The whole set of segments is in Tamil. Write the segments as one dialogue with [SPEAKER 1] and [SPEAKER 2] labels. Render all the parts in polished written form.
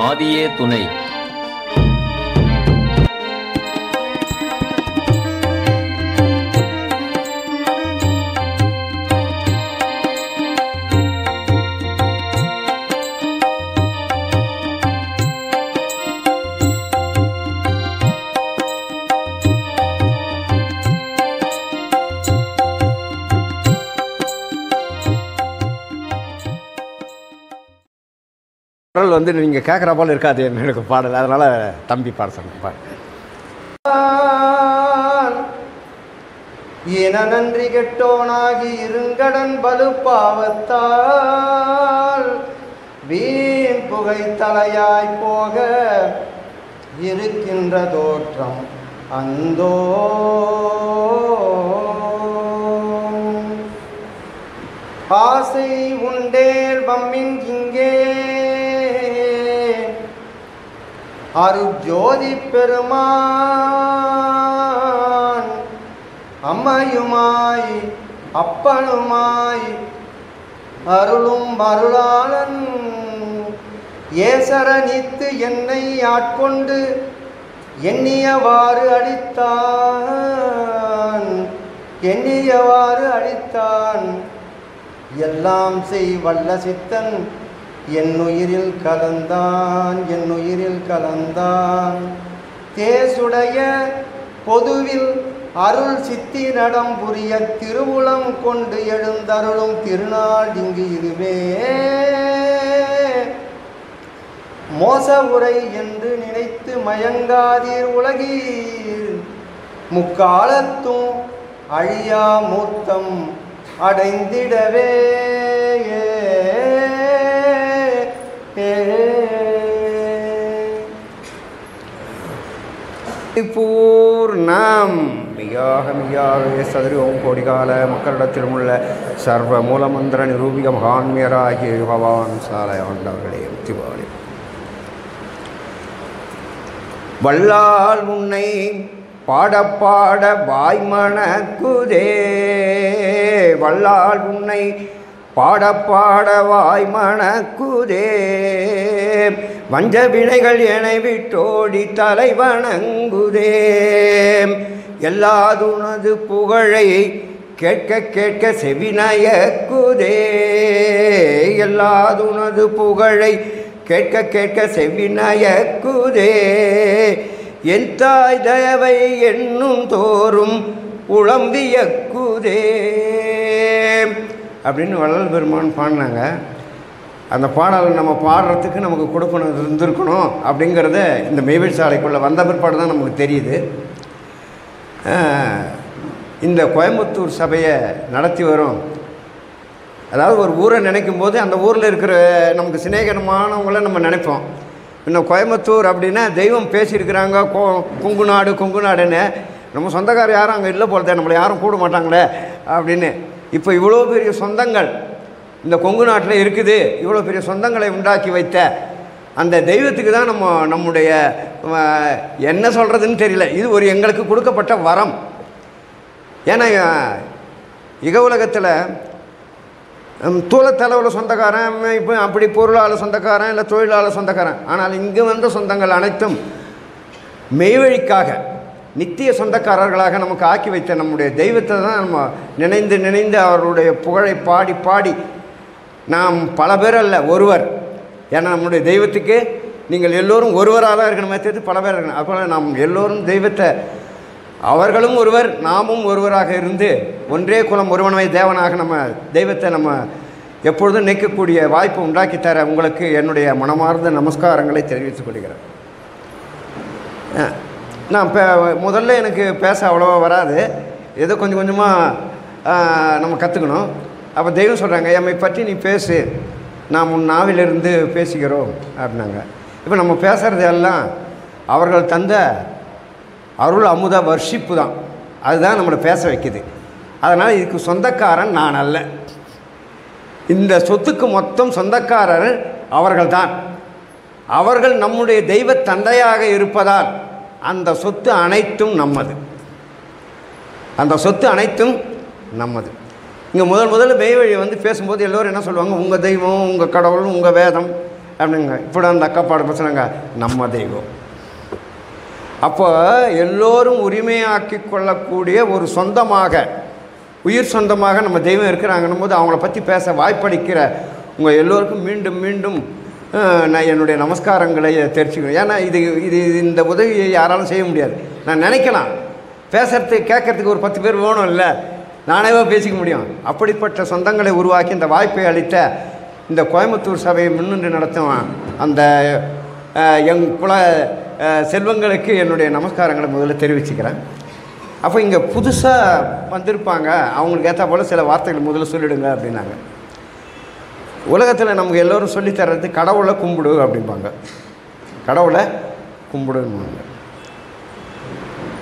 [SPEAKER 1] ஆதியே துணை.
[SPEAKER 2] பாடல் வந்து நீங்கள் கேட்குற போல் இருக்காது எனக்கு பாடல், அதனால் தம்பி பாட சொன்னேன். பாடு.
[SPEAKER 3] என நன்றி கெட்டோனாகி இருங்கடன் பலுப்பாவத்தால் வீண் புகை தலையாய் போக இருக்கின்ற தோற்றம் அந்தோ ஆசை உண்டேல் பம்மின் இங்கே அருஜோதி பெருமான் அம்மையுமாய் அப்பனுமாய் அருளும் அருளாளன் ஏசரனித்து என்னை ஆட்கொண்டு எண்ணியவாறு அளித்தான் எல்லாம் செய் வல்ல சித்தன் என்னுயிரில் கலந்தான் தேசுடைய பொதுவில் அருள் சித்தி நடம் புரிய திருவுளம் கொண்டு எழுந்தருளும் திருநாள் இங்கு இதுவே மோச உரை என்று நினைத்து மயங்காதீர் உலகீர் முக்காலத்தும் அழியா மூர்த்தம் அடைந்திடவே
[SPEAKER 2] பூர்ணம் மியாக சதுரி ஓம் கோடிகால மக்களிடத்திலும் உள்ள சர்வ மூலமந்திர நிரூபிக மகான்மியராகிய பகவான் சாலை ஆண்டவர்களே திவாலி வல்லால் உன்னை பாட வாய்மணக்குதே வல்லால் உன்னை பாட வாய்மணக்குதே வஞ்ச வினைகள் என விட்டோடி தலை வணங்குதே எல்லாதுனது புகழை கேட்க செவினயக்குதே எல்லாதுனது புகழை கேட்க செவினயக்குதே என் தாய் தயவை என்னும் தோறும் உளம்பியக்குதே அப்படின்னு வள்ளல் பெருமான் பாடினாங்க. அந்த பாடலை நம்ம பாடுறதுக்கு நமக்கு கொடுக்கணும் இருந்திருக்கணும் அப்படிங்கிறத இந்த மெய்வெளி சாலைக்குள்ளே வந்த பிற்பாடு தான் நமக்கு தெரியுது. இந்த கோயம்புத்தூர் சபையை நடத்தி வரும், அதாவது ஒரு ஊரை நினைக்கும் போது அந்த ஊரில் இருக்கிற நமக்கு சிநேகமானவங்கள நம்ம நினைப்போம். இன்னும் கோயம்புத்தூர் அப்படின்னா தெய்வம் பேசியிருக்கிறாங்க கொங்கு நாடுன்னு நம்ம சொந்தக்காரர் யாரும் அங்கே இல்லை போலதே, நம்மளை யாரும் கூட மாட்டாங்களே அப்படின்னு. இப்போ இவ்வளோ பெரிய சொந்தங்கள் இந்த கொங்கு நாட்டில் இருக்குது, இவ்வளோ பெரிய சொந்தங்களை உண்டாக்கி வைத்த அந்த தெய்வத்துக்கு தான் நம்முடைய என்ன சொல்கிறதுன்னு தெரியல. இது ஒரு எங்களுக்கு கொடுக்கப்பட்ட வரம். ஏன்னா இக உலகத்தில் தூளத்தளவில் சொந்தக்காரன், இப்போ அப்படி பொருளால் சொந்தக்காரன், இல்லை தொழிலாளர் சொந்தக்காரன். ஆனால் இங்கே வந்த சொந்தங்கள் அனைத்தும் மெய்வழிக்காக நித்திய சொந்தக்காரர்களாக நமக்கு ஆக்கி வைத்த நம்முடைய தெய்வத்தை தான் நம்ம நினைந்து அவருடைய புகழை பாடி நாம் பல பேர் அல்ல ஒருவர். ஏன்னா நம்முடைய தெய்வத்துக்கு நீங்கள் எல்லோரும் ஒருவராக தான் இருக்கணுமே தெரிஞ்சு பல பேர் இருக்கணும். அப்போது நாம் எல்லோரும் தெய்வத்தை அவர்களும் ஒருவர் நாமும் ஒருவராக இருந்து ஒன்றே குலம் ஒருவனவை தேவனாக நம்ம தெய்வத்தை நம்ம எப்பொழுதும் நிற்கக்கூடிய வாய்ப்பு உண்டாக்கி தர உங்களுக்கு என்னுடைய மனமார்ந்த நமஸ்காரங்களை தெரிவித்துக் கொள்கிறேன். நான் முதல்ல எனக்கு பேச அவ்வளோவா வராது, ஏதோ கொஞ்சம் கொஞ்சமாக நம்ம கற்றுக்கணும். அப்போ தெய்வம் சொல்கிறாங்க, எம்மை பற்றி நீ பேசு, நாம் உன் நாவிலிருந்து பேசுகிறோம் அப்படின்னாங்க. இப்போ நம்ம பேசுகிறது எல்லாம் அவர்கள் தந்த அருள் அமுத வர்ஷிப்பு தான், அதுதான் நம்மளை பேச வைக்குது. அதனால் இதுக்கு சொந்தக்காரன் நான் அல்ல, இந்த சொத்துக்கு மொத்தம் சொந்தக்காரர் அவர்கள் தான். அவர்கள் நம்முடைய தெய்வ தந்தையாக இருப்பதால் அந்த சொத்து அனைத்தும் நம்மது, அந்த சொத்து அனைத்தும் நம்மது. இங்கே முதல்ல மெய்வழி வந்து பேசும்போது எல்லோரும் என்ன சொல்லுவாங்க, உங்கள் தெய்வம், உங்கள் கடவுள், உங்கள் வேதம் அப்படிங்க. இப்போ அந்த அக்கா பாடு பேசுனாங்க, நம்ம தெய்வம். அப்போ எல்லோரும் உரிமையாக்கி கொள்ளக்கூடிய ஒரு சொந்தமாக, உயிர் சொந்தமாக நம்ம தெய்வம் இருக்கிறாங்கன்னும் போது அவங்கள பற்றி பேச வாய்ப்பளிக்கிற உங்கள் எல்லோருக்கும் மீண்டும் மீண்டும் நான் என்னுடைய நமஸ்காரங்களை தெரிஞ்சுக்கணும். ஏன்னா இது இது இந்த உதவியை யாராலும் செய்ய முடியாது. நான் நினைக்கலாம், பேசுகிறதுக்கு கேட்குறதுக்கு ஒரு 10 பேர் வேணும், இல்லை நானேவா பேசிக்க முடியும். அப்படிப்பட்ட சொந்தங்களை உருவாக்கி இந்த வாய்ப்பை அளித்த இந்த கோயம்புத்தூர் சபையை முன்னின்று நடத்தும் அந்த எங் குல செல்வங்களுக்கு என்னுடைய நமஸ்காரங்களை முதல்ல தெரிவிச்சுக்கிறேன். அப்போ இங்கே புதுசாக வந்திருப்பாங்க, அவங்களுக்கு ஏற்ற போல் சில வார்த்தைகள் முதல்ல சொல்லிவிடுங்க அப்படின்னாங்க. உலகத்தில் நமக்கு எல்லோரும் சொல்லித்தர்றது கடவுளை கும்பிடு அப்படிம்பாங்க, கடவுளை கும்பிடுன்னு.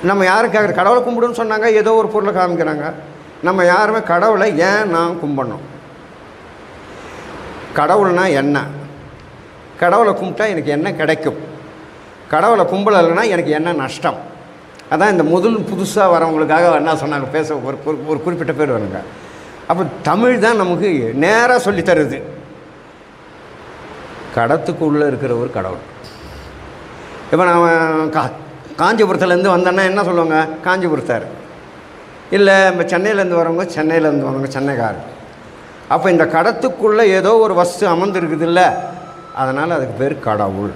[SPEAKER 2] நம்ம யாருக்காக கடவுளை கும்பிடுன்னு சொன்னாங்க, ஏதோ ஒரு பொருளை காமிக்கிறாங்க. நம்ம யாருமே கடவுளை ஏன் நான் கும்பிடணும், கடவுள்னா என்ன, கடவுளை கும்பிட்டா எனக்கு என்ன கிடைக்கும், கடவுளை கும்பலைன்னா எனக்கு என்ன நஷ்டம். அதான் இந்த புதுசாக வரவங்களுக்காக என்ன சொன்னாங்க, பேச ஒரு குறிப்பிட்ட பேர் வருங்க. அப்போ தமிழ் தான் நமக்கு நேராக சொல்லித்தருது, கடத்துக்குள்ளே இருக்கிற ஒரு கடவுள். இப்போ நான் காஞ்சிபுரத்துலேருந்து வந்தேன்னா என்ன சொல்லுவாங்க, காஞ்சிபுரத்தார். இல்லை இப்போ சென்னையிலேருந்து வரவங்க சென்னையிலேருந்து வரவங்க சென்னைக்கார். அப்போ இந்த கடத்துக்குள்ளே ஏதோ ஒரு வஸ்து அமர்ந்துருக்குது இல்லை, அதனால் அதுக்கு பேர் கடவுள்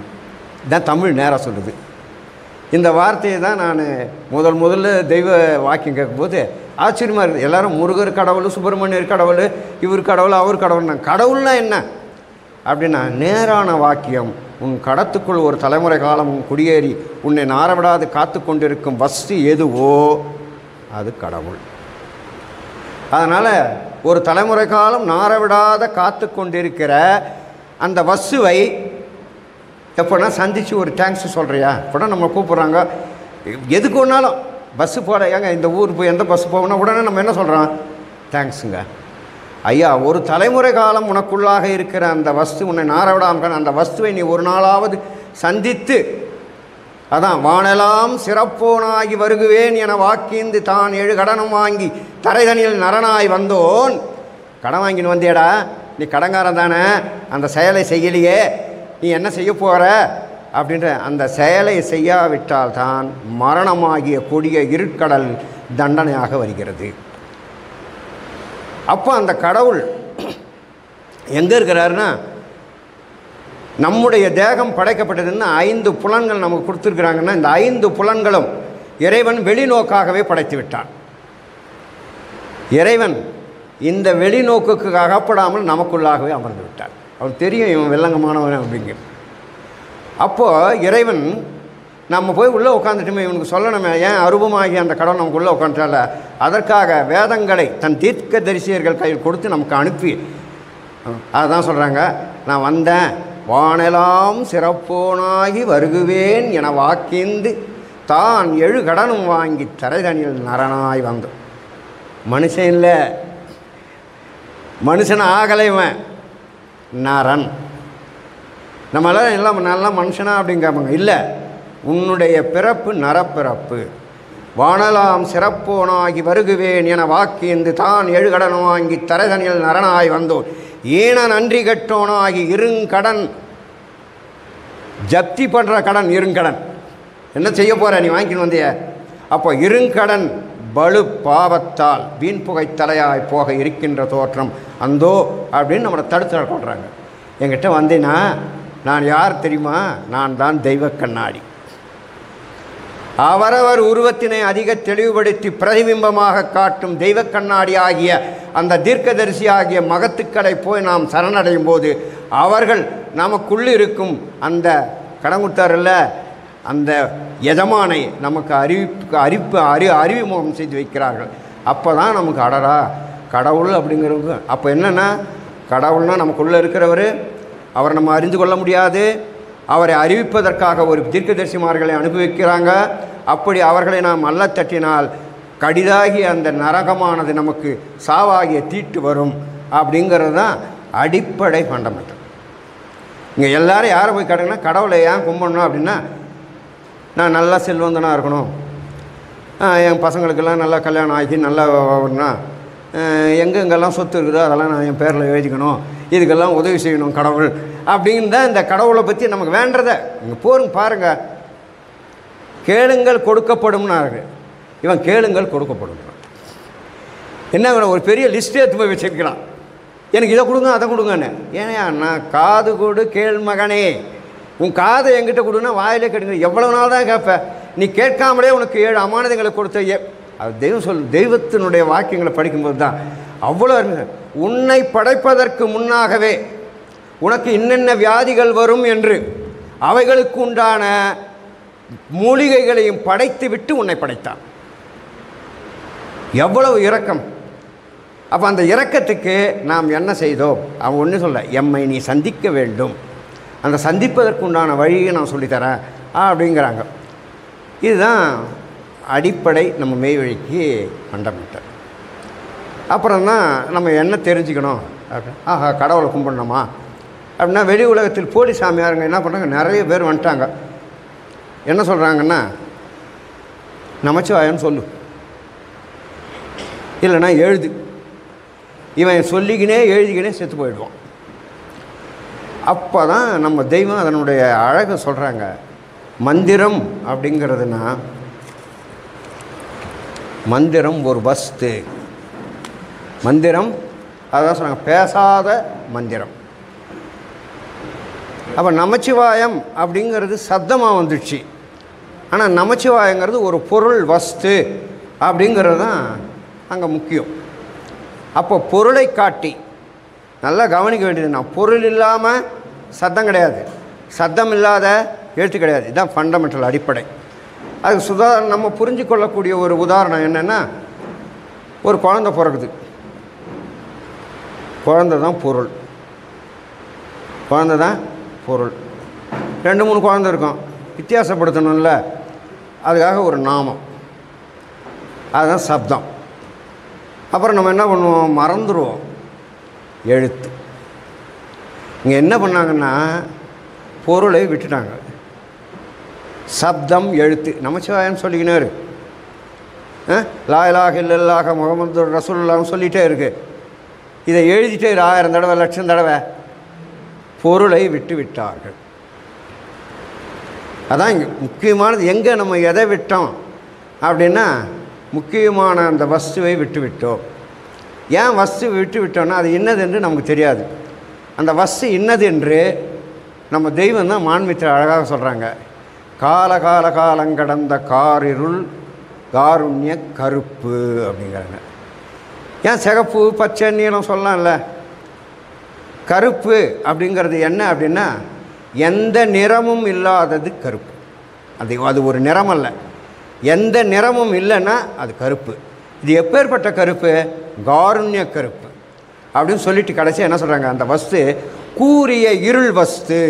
[SPEAKER 2] தான் தமிழ் நேராக சொல்லுது. இந்த வார்த்தையை தான் நான் முதல்ல தெய்வ வாக்கியம் கேட்கும்போது ஆச்சரியமாக இருக்குது. எல்லோரும் முருகர் கடவுள், சுப்பிரமணியர் கடவுள், இவர் கடவுள், அவர் கடவுள்னா, கடவுள்னா என்ன அப்படின்னா நேரான வாக்கியம். உன் கடத்துக்குள் ஒரு தலைமுறை காலம் குடியேறி உன்னை நாரவிடாது காத்து கொண்டிருக்கும் வஸ்து எதுவோ அது கடவுள். அதனால் ஒரு தலைமுறை காலம் நாரவிடாத காத்து கொண்டிருக்கிற அந்த வஸ்துவை எப்போனா சந்தித்து ஒரு தேங்க்ஸ் சொல்கிறியா, இப்போனா நம்ம கூப்பிட்றாங்க எதுக்கு ஒன்றாலும் பஸ்ஸு போட, ஏங்க இந்த ஊர் போய் எந்த பஸ்ஸு போகணும் உடனே நம்ம என்ன சொல்கிறோம், தேங்க்ஸுங்க ஐயா. ஒரு தலைமுறை காலம் உனக்குள்ளாக இருக்கிற அந்த வஸ்து உன்னை நாரவிடாமல் அந்த வஸ்துவை நீ ஒரு நாளாவது சந்தித்து, அதான் வானெல்லாம் சிறப்போனாகி வருகுவேன் என வாக்கிந்து தான் 7 கடனும் வாங்கி தரைதனியில் நரனாய் வந்தோன். கடன் வாங்கின்னு வந்தியடா, நீ கடங்காரன் தானே, அந்த செயலை செய்யலையே, நீ என்ன செய்ய போகிற அப்படின்ற அந்த செயலை செய்யாவிட்டால் தான் மரணமாகிய கொடிய இருட்கடல் தண்டனையாக வருகிறது. அப்போ அந்த கடவுள் எங்கே இருக்கிறாருன்னா, நம்முடைய தேகம் படைக்கப்பட்டதுன்னா 5 புலன்கள் நமக்கு கொடுத்துருக்குறாங்கன்னா, இந்த 5 புலன்களும் இறைவன் வெளிநோக்காகவே படைத்து விட்டான். இறைவன் இந்த வெளிநோக்குக்கு அகப்படாமல் நமக்குள்ளாகவே அமர்ந்து விட்டான். அவன் தெரியும் இவன் வெள்ளங்கமானவன் அப்படிங்க. அப்போது இறைவன் நம்ம போய் உள்ளே உட்காந்துட்டுமே இவனுக்கு சொல்லணுமே, ஏன் அரூபமாகி அந்த கடவுள் நமக்கு உள்ளே உட்காந்துட்டால, அதற்காக வேதங்களை தன் தீர்க்க தரிசியர்கள் கையில் கொடுத்து நமக்கு அனுப்பி அதுதான் சொல்கிறாங்க, நான் வந்தேன் வானெல்லாம் சிறப்போனாகி வருகுவேன் என வாக்கிந்து தான் 7 கடனும் வாங்கி தரைதனியில் நரனாய் வந்தோம். மனுஷன் இல்லை, மனுஷன் ஆகலைவன் நரன். நம்மளாம் எல்லாம் நல்லா மனுஷனா அப்படிங்காமங்க, இல்லை உன்னுடைய பிறப்பு நரப்பிறப்பு. வானலாம் சிறப்போனாகி வருகுவேன் என வாக்கிந்து தான் 7 கடனும் வாங்கி தரைதனியில் நரனாய் வந்தோன். ஈன நன்றி கட்டோனாகி இருங்கடன், ஜப்தி பண்ணுற கடன் இருங்கடன். என்ன செய்ய போகிற நீ வாங்கின்னு வந்திய? அப்போ இருங்கடன் பலு பாவத்தால் வீண் புகை தலையாய் போக இருக்கின்ற தோற்றம் அந்தோ அப்படின்னு நம்மளை தடுத்து கொள்கிறாங்க. என்கிட்ட வந்தேன்னா நான் யார் தெரியுமா, நான் தான் தெய்வ கண்ணாடி. அவரவர் உருவத்தினை அதிக தெளிவுபடுத்தி பிரதிபிம்பமாக காட்டும் தெய்வ கண்ணாடி ஆகிய அந்த தீர்க்கதரிசி ஆகிய மகத்துக்களை போய் நாம் சரணடையும் போது அவர்கள் நமக்குள்ளே இருக்கும் அந்த கடங்குத்தாரில் அந்த எஜமானை நமக்கு அறிமுகம் செய்து வைக்கிறார்கள். அப்போ தான் நமக்கு அடரா கடவுள் அப்படிங்கிறவங்க. அப்போ என்னென்னா, கடவுள்னால் நமக்குள்ளே இருக்கிறவர், அவரை நம்ம அறிந்து கொள்ள முடியாது. அவரை அறிவிப்பதற்காக ஒரு தீர்க்கதரிசிமார்களை அனுப்பி வைக்கிறாங்க. அப்படி அவர்களை நாம் அல்ல தட்டினால் கடிதாகி அந்த நரகமானது நமக்கு சாவாகிய தீட்டு வரும். அப்படிங்கிறது தான் அடிப்படை ஃபண்டமெண்டல். இங்கே எல்லோரும் யாரை போய் கேட்டிங்கன்னா, கடவுளை ஏன் கும்பிடணும் அப்படின்னா, நான் நல்லா செல்வந்தனாக இருக்கணும், என் பசங்களுக்கெல்லாம் நல்லா கல்யாணம் ஆகி நல்லா வரணும், எங்கெங்கெல்லாம் சொத்து இருக்குதோ அதெல்லாம் நான் என் பேரில் எழுதிக்கணும், இதுக்கெல்லாம் உதவி செய்யணும் கடவுள் அப்படின்னு தான் இந்த கடவுளை பற்றி நமக்கு வேண்டதை இங்கே போருங்க பாருங்கள். கேளுங்கள் கொடுக்கப்படும்னாரு, இவன் கேளுங்கள் கொடுக்கப்படும். என்ன ஒரு பெரிய லிஸ்ட்டே எடுத்து போய் வச்சிருக்கிறான், எனக்கு இதை கொடுங்க அதை கொடுங்கன்னு. ஏன்னா நான் காது கொடு கேள் மகனே, உன் காதை என்கிட்ட கொடுன்னா வாயிலே கேட்டுங்க. எவ்வளோ நாள் தான் கேட்பேன், நீ கேட்காமலே உனக்கு 7 அமானதங்களை கொடுத்த அது தெய்வம் தெய்வத்தினுடைய வாக்கியங்களை படிக்கும்போது தான் அவ்வளோ இருங்க. உன்னை படைப்பதற்கு முன்னாகவே உனக்கு இன்னென்ன வியாதிகள் வரும் என்று அவைகளுக்கு உண்டான மூலிகைகளையும் படைத்து விட்டு உன்னை படைத்தான். எவ்வளவு இரக்கம்! அப்போ அந்த இரக்கத்துக்கு நாம் என்ன செய்தோம்? அவன் ஒன்றும் சொல்ல, எம்மை நீ சந்திக்க வேண்டும், அந்த சந்திப்பதற்கு உண்டான வழியை நான் சொல்லித்தரேன் அப்படிங்கிறாங்க. இதுதான் அடிப்படை நம்ம மெய்வழிக்கு ஃபண்டமெண்டல். அப்புறம் தான் நம்ம என்ன தெரிஞ்சுக்கணும், ஆஹா கடவுளை கும்பிடணுமா அப்படின்னா, வெளி உலகத்தில் போலி சாமியாருங்க என்ன பண்ணுறாங்க, நிறைய பேர் வந்துட்டாங்க. என்ன சொல்கிறாங்கன்னா, நமச்சிவாயன்னு சொல்லு, இல்லைன்னா எழுது. இவன் சொல்லிக்கினே எழுதிக்கினே செத்து போயிடுவான். அப்போ தான் நம்ம தெய்வம் அதனுடைய அழகை சொல்கிறாங்க. மந்திரம் அப்படிங்கிறதுனா, மந்திரம் ஒரு வஸ்து. மந்திரம் அதான் சொல்கிறாங்க, பேசாத மந்திரம். அப்போ நமச்சிவாயம் அப்படிங்கிறது சப்தமாக வந்துடுச்சு. ஆனால் நமச்சிவாயங்கிறது ஒரு பொருள் வஸ்து அப்படிங்கிறது தான் அங்கே முக்கியம். அப்போ பொருளை காட்டி நல்லா கவனிக்க வேண்டியது, நான் பொருள் இல்லாமல் சத்தம் கிடையாது, சத்தம் இல்லாத எழுத்து கிடையாது. இதுதான் ஃபண்டமெண்டல் அடிப்படை. அதுக்கு நம்ம புரிஞ்சு கொள்ளக்கூடிய ஒரு உதாரணம் என்னென்னா, ஒரு குழந்தை பிறகுது, குழந்தை தான் பொருள், குழந்தை தான் பொருள். 2-3 குழந்தை இருக்கும், வித்தியாசப்படுத்தணும்ல, அதுக்காக ஒரு நாமம், அதுதான் சப்தம். அப்புறம் நம்ம என்ன பண்ணுவோம், மறந்துடுவோம் எழுத்து. இங்கே என்ன பண்ணாங்கன்னா, பொருளை விட்டுட்டாங்க, சப்தம் எழுத்து. நமச்சிவாயன்னு சொல்லிக்கினே இருக்கு, லா இலாஹ இல்லல்லாஹ முஹம்மது ரசூலுல்லாஹ்னு சொல்லிகிட்டே இருக்குது. இதை எழுதிட்டே 1000 தடவை 1,00,000 தடவை. பொருளை விட்டு விட்டார்கள். அதான் இங்கே முக்கியமானது. எங்கே நம்ம எதை விட்டோம் அப்படின்னா, முக்கியமான அந்த வஸ்துவை விட்டு விட்டோம். ஏன் வஸ்து விட்டு விட்டோன்னா, அது இன்னது என்று நமக்கு தெரியாது. அந்த வஸ்து இன்னது என்று நம்ம தெய்வம் தான் மான்மித்திர அழகாக சொல்கிறாங்க. காலங்கடந்த காரிருள் காருண்ய கருப்பு அப்படிங்கிறாங்க. ஏன் சிகப்பு பச்சை நீலம் சொல்லலாம்ல? கருப்பு அப்படிங்கிறது என்ன அப்படின்னா, எந்த நிறமும் இல்லாதது கருப்பு. அது ஒரு நிறம் அல்ல, எந்த நிறமும் இல்லைன்னா அது கருப்பு. இது எப்பேற்பட்ட கருப்பு? காருண்ய கருப்பு அப்படின்னு சொல்லிட்டு கடைசியாக என்ன சொல்கிறாங்க, அந்த வஸ்து கூறிய இருள் வஸ்து.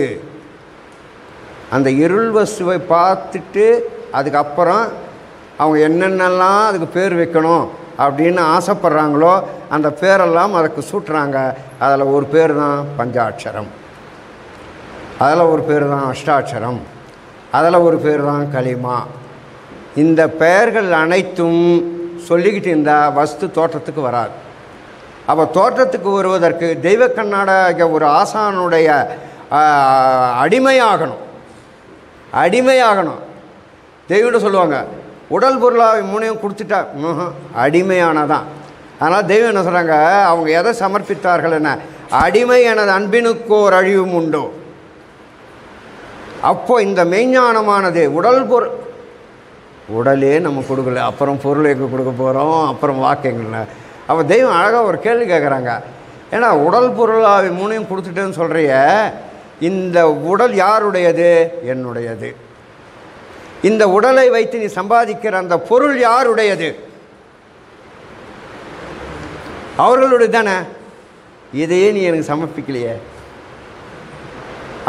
[SPEAKER 2] அந்த இருள் வஸ்துவை பார்த்துட்டு அதுக்கப்புறம் அவங்க என்னென்னலாம் அதுக்கு பேர் வைக்கணும் அப்படின்னு ஆசைப்படுறாங்களோ அந்த பேரெல்லாம் அதுக்கு சூட்டுறாங்க. அதில் ஒரு பேர் தான் பஞ்சாட்சரம், அதில் ஒரு பேர் தான் அஷ்டாட்சரம், அதில் ஒரு பேர் தான் கலிமா. இந்த பெயர்கள் அனைத்தும் சொல்லிக்கிட்டு இருந்தால் வஸ்து தோற்றத்துக்கு வராது. அப்போ தோற்றத்துக்கு வருவதற்கு தெய்வ கண்ணாட ஒரு ஆசானுடைய அடிமையாகணும். தெய்வம் சொல்லுவாங்க, உடல் பொருளாக 3 கொடுத்துட்டா அடிமையானதான். அதனால் தெய்வம் என்ன சொல்கிறாங்க, அவங்க எதை சமர்ப்பித்தார்கள் என்ன, அடிமை எனது அன்பினுக்கோர் அழிவும் உண்டோ. அப்போது இந்த மெய்ஞானமானது உடலே நம்ம கொடுக்கல, அப்புறம் பொருள் எங்கே கொடுக்க போகிறோம், அப்புறம் வாக்கியங்கள்ல. அப்போ தெய்வம் அழகாக ஒரு கேள்வி கேட்குறாங்க, ஏன்னா உடல் பொருளாக 3 கொடுத்துட்டேன்னு சொல்கிறிய, இந்த உடல் யாருடையது? என்னுடையது. இந்த உடலை வைத்து நீ சம்பாதிக்கிற அந்த பொருள் யாருடையது? அவர்களுடைய தானே. இதையே நீ எனக்கு சமர்ப்பிக்கலையே.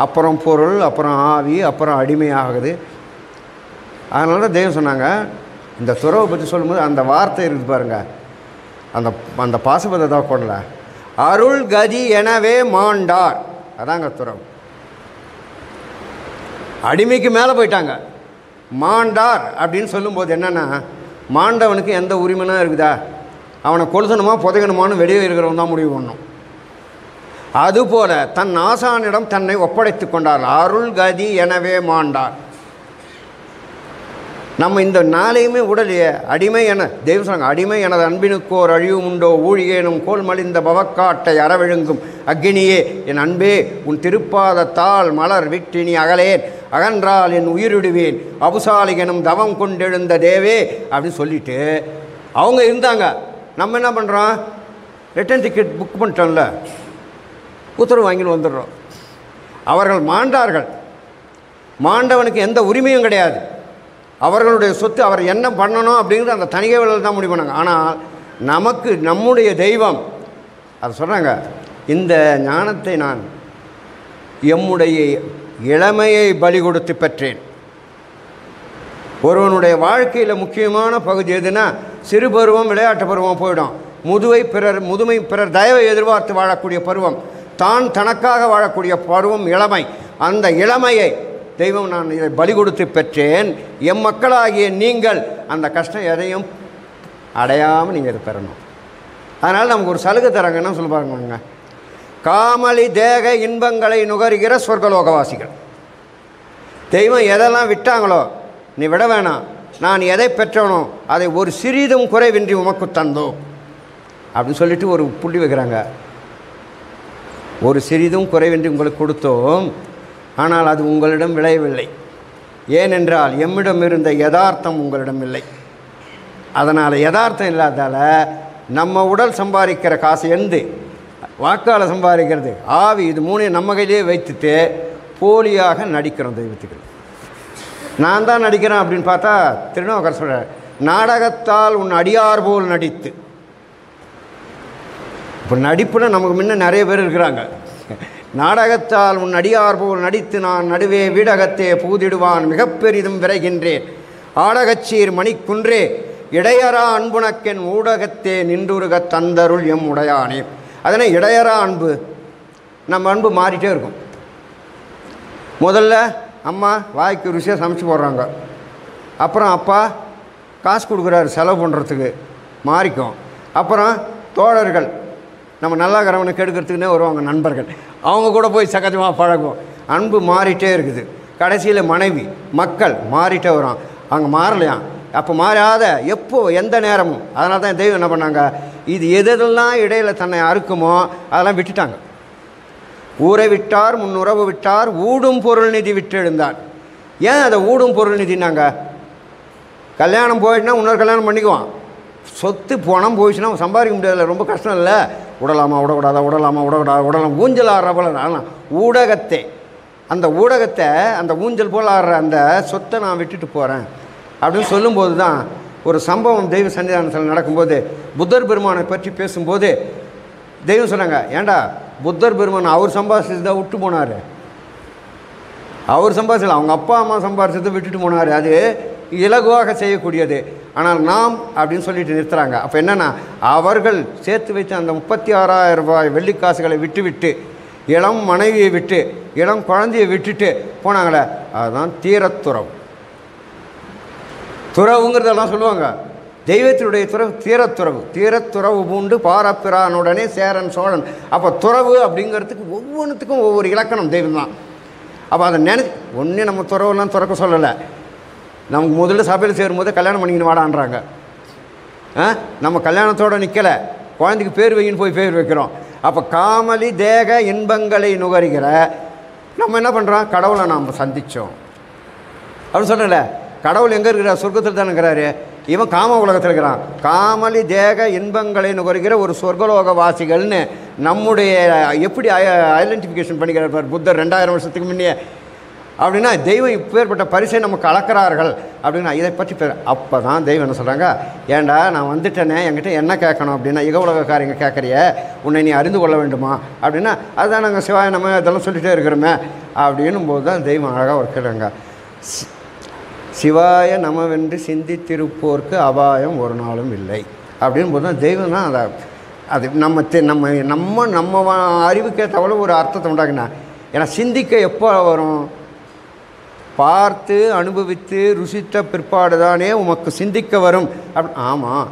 [SPEAKER 2] அப்புறம் பொருள், அப்புறம் ஆவி, அப்புறம் அடிமையாகுது. அதனால தான் தெய்வம் சொன்னாங்க, இந்த துறவை பற்றி சொல்லும்போது அந்த வார்த்தை இருக்குது பாருங்கள், அந்த பாசுபதத்தை கொண்டல, அருள் கதி எனவே மாண்டார். அதாங்க துறவு. அடிமைக்கு மேலே போயிட்டாங்க. மாண்டார் அப்படின்னு சொல்லும்போது என்னென்னா, மாண்டவனுக்கு எந்த உரிமைனா இருக்குதா? அவனை கொளுத்தணுமா புதைக்கணுமான்னு வெளியே இருக்கிறவன் தான் முடிவு பண்ணணும். அதுபோல தன் ஆசானிடம் தன்னை ஒப்படைத்து கொண்டார். அருள் கதி எனவே மாண்டார். நம்ம இந்த நாளையுமே உடலையே அடிமை என தெய்வம் சொன்னாங்க. அடிமை எனது அன்பினுக்கோர் அழிவும் உண்டோ, ஊழியேனும் கோல் மலிந்த பவக்காட்டை அறவிழுங்கும் அக்னியே, என் அன்பே உன் திருப்பாதத்தால் மலர் விட்டினி அகலேன், அகன்றால் என் உயிரிடுவேன், அபுசாலி எனும் தவம் கொண்டெழுந்த தேவே அப்படின்னு சொல்லிட்டு அவங்க இருந்தாங்க. நம்ம என்ன பண்ணுறோம்? ரிட்டர்ன் டிக்கெட் புக் பண்ணிட்டோம்ல, உத்தரவு வாங்கின்னு வந்துடுறோம். அவர்கள் மாண்டார்கள். மாண்டவனுக்கு எந்த உரிமையும் கிடையாது. அவர்களுடைய சொத்து அவர் என்ன பண்ணணும் அப்படிங்கிறது அந்த தணிகைகளில் தான் முடிவு பண்ணாங்க. ஆனால் நமக்கு நம்முடைய தெய்வம் அது சொல்கிறாங்க, இந்த ஞானத்தை நான் எம்முடைய இளமையை பலி கொடுத்து பெற்றேன். ஒருவனுடைய வாழ்க்கையில் முக்கியமான பகுதி எதுனா சிறு பருவம், விளையாட்டு பருவம் போயிடும். முதுமை பிறர் தயவை எதிர்பார்த்து வாழக்கூடிய பருவம், தான் தனக்காக வாழக்கூடிய பருவம் இளமை. அந்த இளமையை தெய்வம் நான் இதை பலி கொடுத்து பெற்றேன். எம் மக்களாகிய நீங்கள் அந்த கஷ்டம் எதையும் அடையாமல் நீங்கள் இதை பெறணும். அதனால் நமக்கு ஒரு சலுகை தராங்க. என்ன சொல்ல பாருங்க, காமலி தேக இன்பங்களை நுகர்கிற சொர்க்கலோகவாசிகள். தெய்வம் எதெல்லாம் விட்டாங்களோ நீ விட வேணாம், நான் எதை பெற்றவனோ அதை ஒரு சிறிதும் குறைவின்றி உமக்கு தந்தோம் அப்படின்னு சொல்லிட்டு ஒரு புள்ளி வைக்கிறாங்க. ஒரு சிறிதும் குறைவின்றி உங்களுக்கு கொடுத்தோம், ஆனால் அது உங்களிடம் விளையவில்லை. ஏனென்றால் எம்மிடம் இருந்த யதார்த்தம் உங்களிடம் இல்லை. அதனால் யதார்த்தம் இல்லாதால் நம்ம உடல் சம்பாதிக்கிற காசு எந்து வாக்கால் சம்பாதிக்கிறது ஆவி, இது மூணையும் நம்ம கையிலே வைத்துட்டு போலியாக நடிக்கிறோம். தெய்வத்துக்கு நான் தான் நடிக்கிறேன் அப்படின்னு பார்த்தா திருநாவுக்கரசர் சொல்கிறார், நாடகத்தால் உன் அடியார் போல் நடித்து. இப்போ நடிப்பில் நமக்கு முன்ன நிறைய பேர் இருக்கிறாங்க. நாடகத்தால் உன் அடியார் போல் நடித்து நான் நடுவே வீடகத்தே பூதிடுவான் மிகப்பெரிதும் விரைகின்றேன், ஆடகச்சீர் மணிக்குன்றே இடையரா அன்புனக்கென் ஊடகத்தே நின்றுருக தந்தருள் எம் உடையானே. அதனால் இடையரா அன்பு, நம்ம அன்பு மாறிட்டே இருக்கும். முதல்ல அம்மா வாய்க்கு ருசியாக சமைச்சு போடுறாங்க, அப்புறம் அப்பா காசு கொடுக்குறாரு செலவு பண்ணுறதுக்கு, மாறிக்கும். அப்புறம் தோழர்கள் நம்ம நல்லா இருக்கிறவனை கெடுக்கிறதுக்குன்னே வருவாங்க, நண்பர்கள், அவங்க கூட போய் சகஜமாக பழகும். அன்பு மாறிட்டே இருக்குது. கடைசியில் மனைவி மக்கள் மாறிட்டே வரும். அங்கே மாறலையாம். அப்போ மாறாத எப்போ எந்த நேரமும். அதனால தான் தெய்வம் என்ன பண்ணாங்க, இது எதெல்லாம் இடையில் தன்னை அறுக்குமோ அதெல்லாம் விட்டுட்டாங்க. ஊரை விட்டார் முன்னுறவு விட்டார் ஊடும் பொருள் நிதி விட்டு எழுந்தார். ஏன் அதை ஊடும் பொருள் நிதினாங்க? கல்யாணம் போயிட்டுனா இன்னொரு கல்யாணம் பண்ணிக்குவான். சொத்து பணம் போயிடுச்சுன்னா சம்பாதிக்க முடியாதுல்ல, ரொம்ப கஷ்டம் இல்லை. விடலாமா விடக்கூடாதா, விடலாமா விடக்கூடாது, விடலாம், ஊஞ்சல் ஆடுற போல. ஆனால் ஊடகத்தை, அந்த ஊடகத்தை, அந்த ஊஞ்சல் போல் ஆடுற அந்த சொத்தை நான் விட்டுட்டு போகிறேன் அப்படின்னு சொல்லும்போது தான் ஒரு சம்பவம் தெய்வ சன்னிதானத்தில் நடக்கும்போது புத்தர் பெருமானை பற்றி பேசும்போது தெய்வம் சொன்னாங்க, ஏண்டா புத்தர் பெருமான் அவர் சம்பாதிச்சது தான் விட்டு போனார். அவர் சம்பாதிச்சல, அவங்க அப்பா அம்மா சம்பாதிச்சதை விட்டுட்டு போனார். அது இலகுவாக செய்யக்கூடியது. ஆனால் நாம் அப்படின்னு சொல்லிட்டு நிறுத்துகிறாங்க. அப்போ என்னென்னா, அவர்கள் சேர்த்து வைத்த அந்த 36,000 ரூபாய் வெள்ளிக்காசுகளை விட்டு இளம் மனைவியை விட்டு இளம் குழந்தையை விட்டுட்டு போனாங்களே, அதுதான் தீரத்துறவு. துறவுங்கிறதெல்லாம் சொல்லுவாங்க. தெய்வத்தினுடைய துறவு தீரத்துறவு. தீரத்துறவு பூண்டு பாரப்பிரானுடனே சேரன் சோழன். அப்போ துறவு அப்படிங்கிறதுக்கு ஒவ்வொன்றுத்துக்கும் ஒவ்வொரு இலக்கணம் தெய்வம் தான். அப்போ அதை ஒன்றே நம்ம துறவுலாம் துறக்க சொல்லலை. நமக்கு முதல்ல சபையில் சேரும்போது கல்யாணம் பண்ணிக்கின்னு வாடான்றாங்க. நம்ம கல்யாணத்தோடு நிற்கலை, குழந்தைக்கு பேர் வையின்னு போய் பேர் வைக்கிறோம். அப்போ காமலி தேக இன்பங்களை நுகர்கிற நம்ம என்ன பண்ணுறோம், கடவுளை நாம் சந்தித்தோம் அப்படின்னு சொல்லல. கடவுள் எங்கே இருக்கிறார்? சொர்க்கத்தில் தான் இருக்கிறாரு. இவன் காம உலகத்தில் இருக்கிறான். காமலி தேக இன்பங்களை நுகர்கிற ஒரு சொர்க்கலோக வாசிகள்னு நம்முடைய எப்படி ஐடென்டிஃபிகேஷன் பண்ணிக்கிறார் புத்தர் 2000 வருஷத்துக்கு முன்னே. அப்படின்னா தெய்வம் இப்பேற்பட்ட பரிசை நமக்கு அளக்கிறார்கள் அப்படின்னா இதை பற்றி அப்போ தான் தெய்வம் என்ன சொல்கிறாங்க, ஏண்டா நான் வந்துட்டேனே, என்கிட்ட என்ன கேட்கணும் அப்படின்னா, இக உலகக்காரங்க கேட்குறிய, உன்னை நீ அறிந்து கொள்ள வேண்டுமா அப்படின்னா, அதுதான் நாங்கள் சிவாய நம்ம இதெல்லாம் சொல்லிகிட்டே இருக்கிறோமே அப்படின்னும் போது தான் தெய்வம் அழகாக ஒரு கேட்குறாங்க, சிவாய நமவென்று சிந்தித்திருப்போர்க்கு அபாயம் ஒரு நாளும் இல்லை அப்படின் போது தான் தெய்வம் தான் அதை அது நம்ம அறிவுக்கேற்றவள ஒரு அர்த்தத்தை உண்டாக்குனா. ஏன்னா சிந்திக்க எப்போ வரும், பார்த்து அனுபவித்து ருசித்த பிற்பாடு தானே உமக்கு சிந்திக்க வரும். ஆமாம்,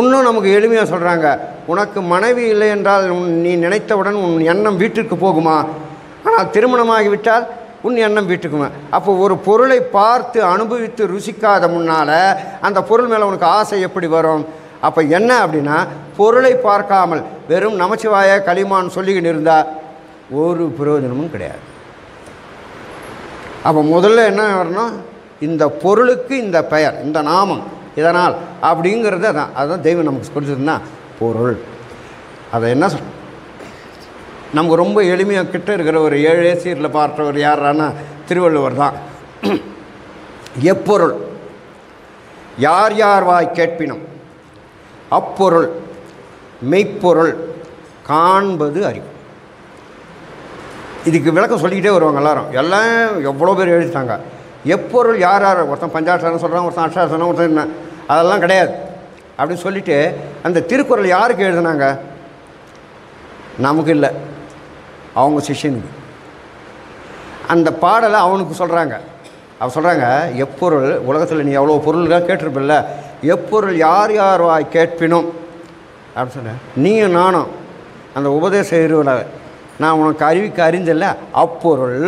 [SPEAKER 2] இன்னும் நமக்கு எளிமையாக சொல்கிறாங்க, உனக்கு மனைவி இல்லை என்றால் நீ நினைத்தவுடன் உன் எண்ணம் வீட்டிற்கு போகுமா? ஆனால் திருமணமாகிவிட்டால் உன் எண்ணம் வீட்டுக்குமா? அப்போ ஒரு பொருளை பார்த்து அனுபவித்து ருசிக்காத முன்னால் அந்த பொருள் மேலே உனக்கு ஆசை எப்படி வரும்? அப்போ என்ன அப்படின்னா, பொருளை பார்க்காமல் வெறும் நமச்சிவாய களிமான்னு சொல்லிக்கிட்டு இருந்தால் ஒரு பிரயோஜனமும் கிடையாது. அப்போ முதல்ல என்ன வரணும், இந்த பொருளுக்கு இந்த பெயர், இந்த நாமம், இதனால் அப்படிங்கிறது அதான். அதுதான் தெய்வம் நமக்கு கொடுத்ததுன்னா பொருள். அதை என்ன சொல், நமக்கு ரொம்ப எளிமையாக கிட்ட இருக்கிற ஒரு 7 சீரில் பார்த்தவர் யாரானா திருவள்ளுவர் தான். எப்பொருள் யார் யார் வாய் கேட்பினும் அப்பொருள் மெய்ப்பொருள் காண்பது அறிவு. இதுக்கு விளக்கம் சொல்லிக்கிட்டே வருவாங்க எல்லாரும். எல்லாம் எவ்வளோ பேர் எழுதிட்டாங்க. எப்பொருள் யார் யார், ஒருத்தன் பஞ்சாட்சரம் சொல்கிறான், ஒருத்தன் அட்சாரம் சொன்னான், ஒருத்தன் என்ன, அதெல்லாம் கிடையாது அப்படின்னு சொல்லிவிட்டு அந்த திருக்குறள் யாருக்கு எழுதுனாங்க? நமக்கு இல்லை, அவங்க சிஷ்யனுக்கு. அந்த பாடலை அவனுக்கு சொல்கிறாங்க. அவன் சொல்கிறாங்க, எப்பொருள் உலகத்தில் நீ எவ்வளோ பொருள்கள் கேட்டிருப்பில்ல, எப்பொருள் யார் யார் வாய் கேட்பினும் அப்படின்னு சொன்ன. நீயும் நானும் அந்த உபதேச இருவில் நான் உனக்கு அறிவிக்க அறிஞ்சல அப்பொருள்.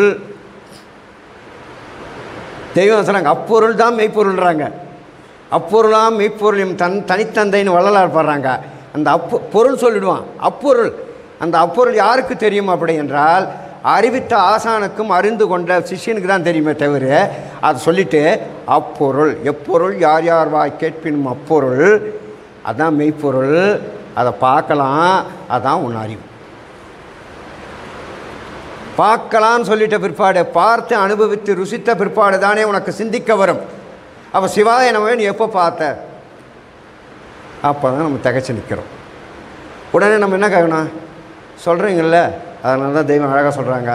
[SPEAKER 2] தெய்வம் சொன்னாங்க அப்பொருள் தான் மெய்ப்பொருள்றாங்க. அப்பொருளாம் மெய்ப்பொருளையும் தனித்தந்தைன்னு வள்ளலார் பாடுறாங்க. அந்த பொருள் சொல்லிடுவான் அப்பொருள். அந்த அப்பொருள் யாருக்கு தெரியும் அப்படி என்றால், அறிவித்த ஆசானுக்கும் அறிந்து கொண்ட சிஷ்யனுக்கு தான் தெரியுமே தவிர, அதை சொல்லிவிட்டு அப்பொருள் எப்பொருள் யார் யார் வாய் கேட்பினும் அப்பொருள், அதான் மெய்ப்பொருள், அதை பார்க்கலாம், அதான் உன் அறிவு. பார்க்கலான்னு சொல்லிட்ட பிற்பாடு, பார்த்து அனுபவித்து ருசித்த பிற்பாடு தானே உனக்கு சிந்திக்க வரும். அப்போ சிவாய நமவே நீ எப்போ பார்த்த? அப்போ தான் நம்ம திகைச்சு நிற்கிறோம். உடனே நம்ம என்ன கேட்கணும்? சொல்கிறீங்கள, அதனால தான் தெய்வம் அழகாக சொல்கிறாங்க,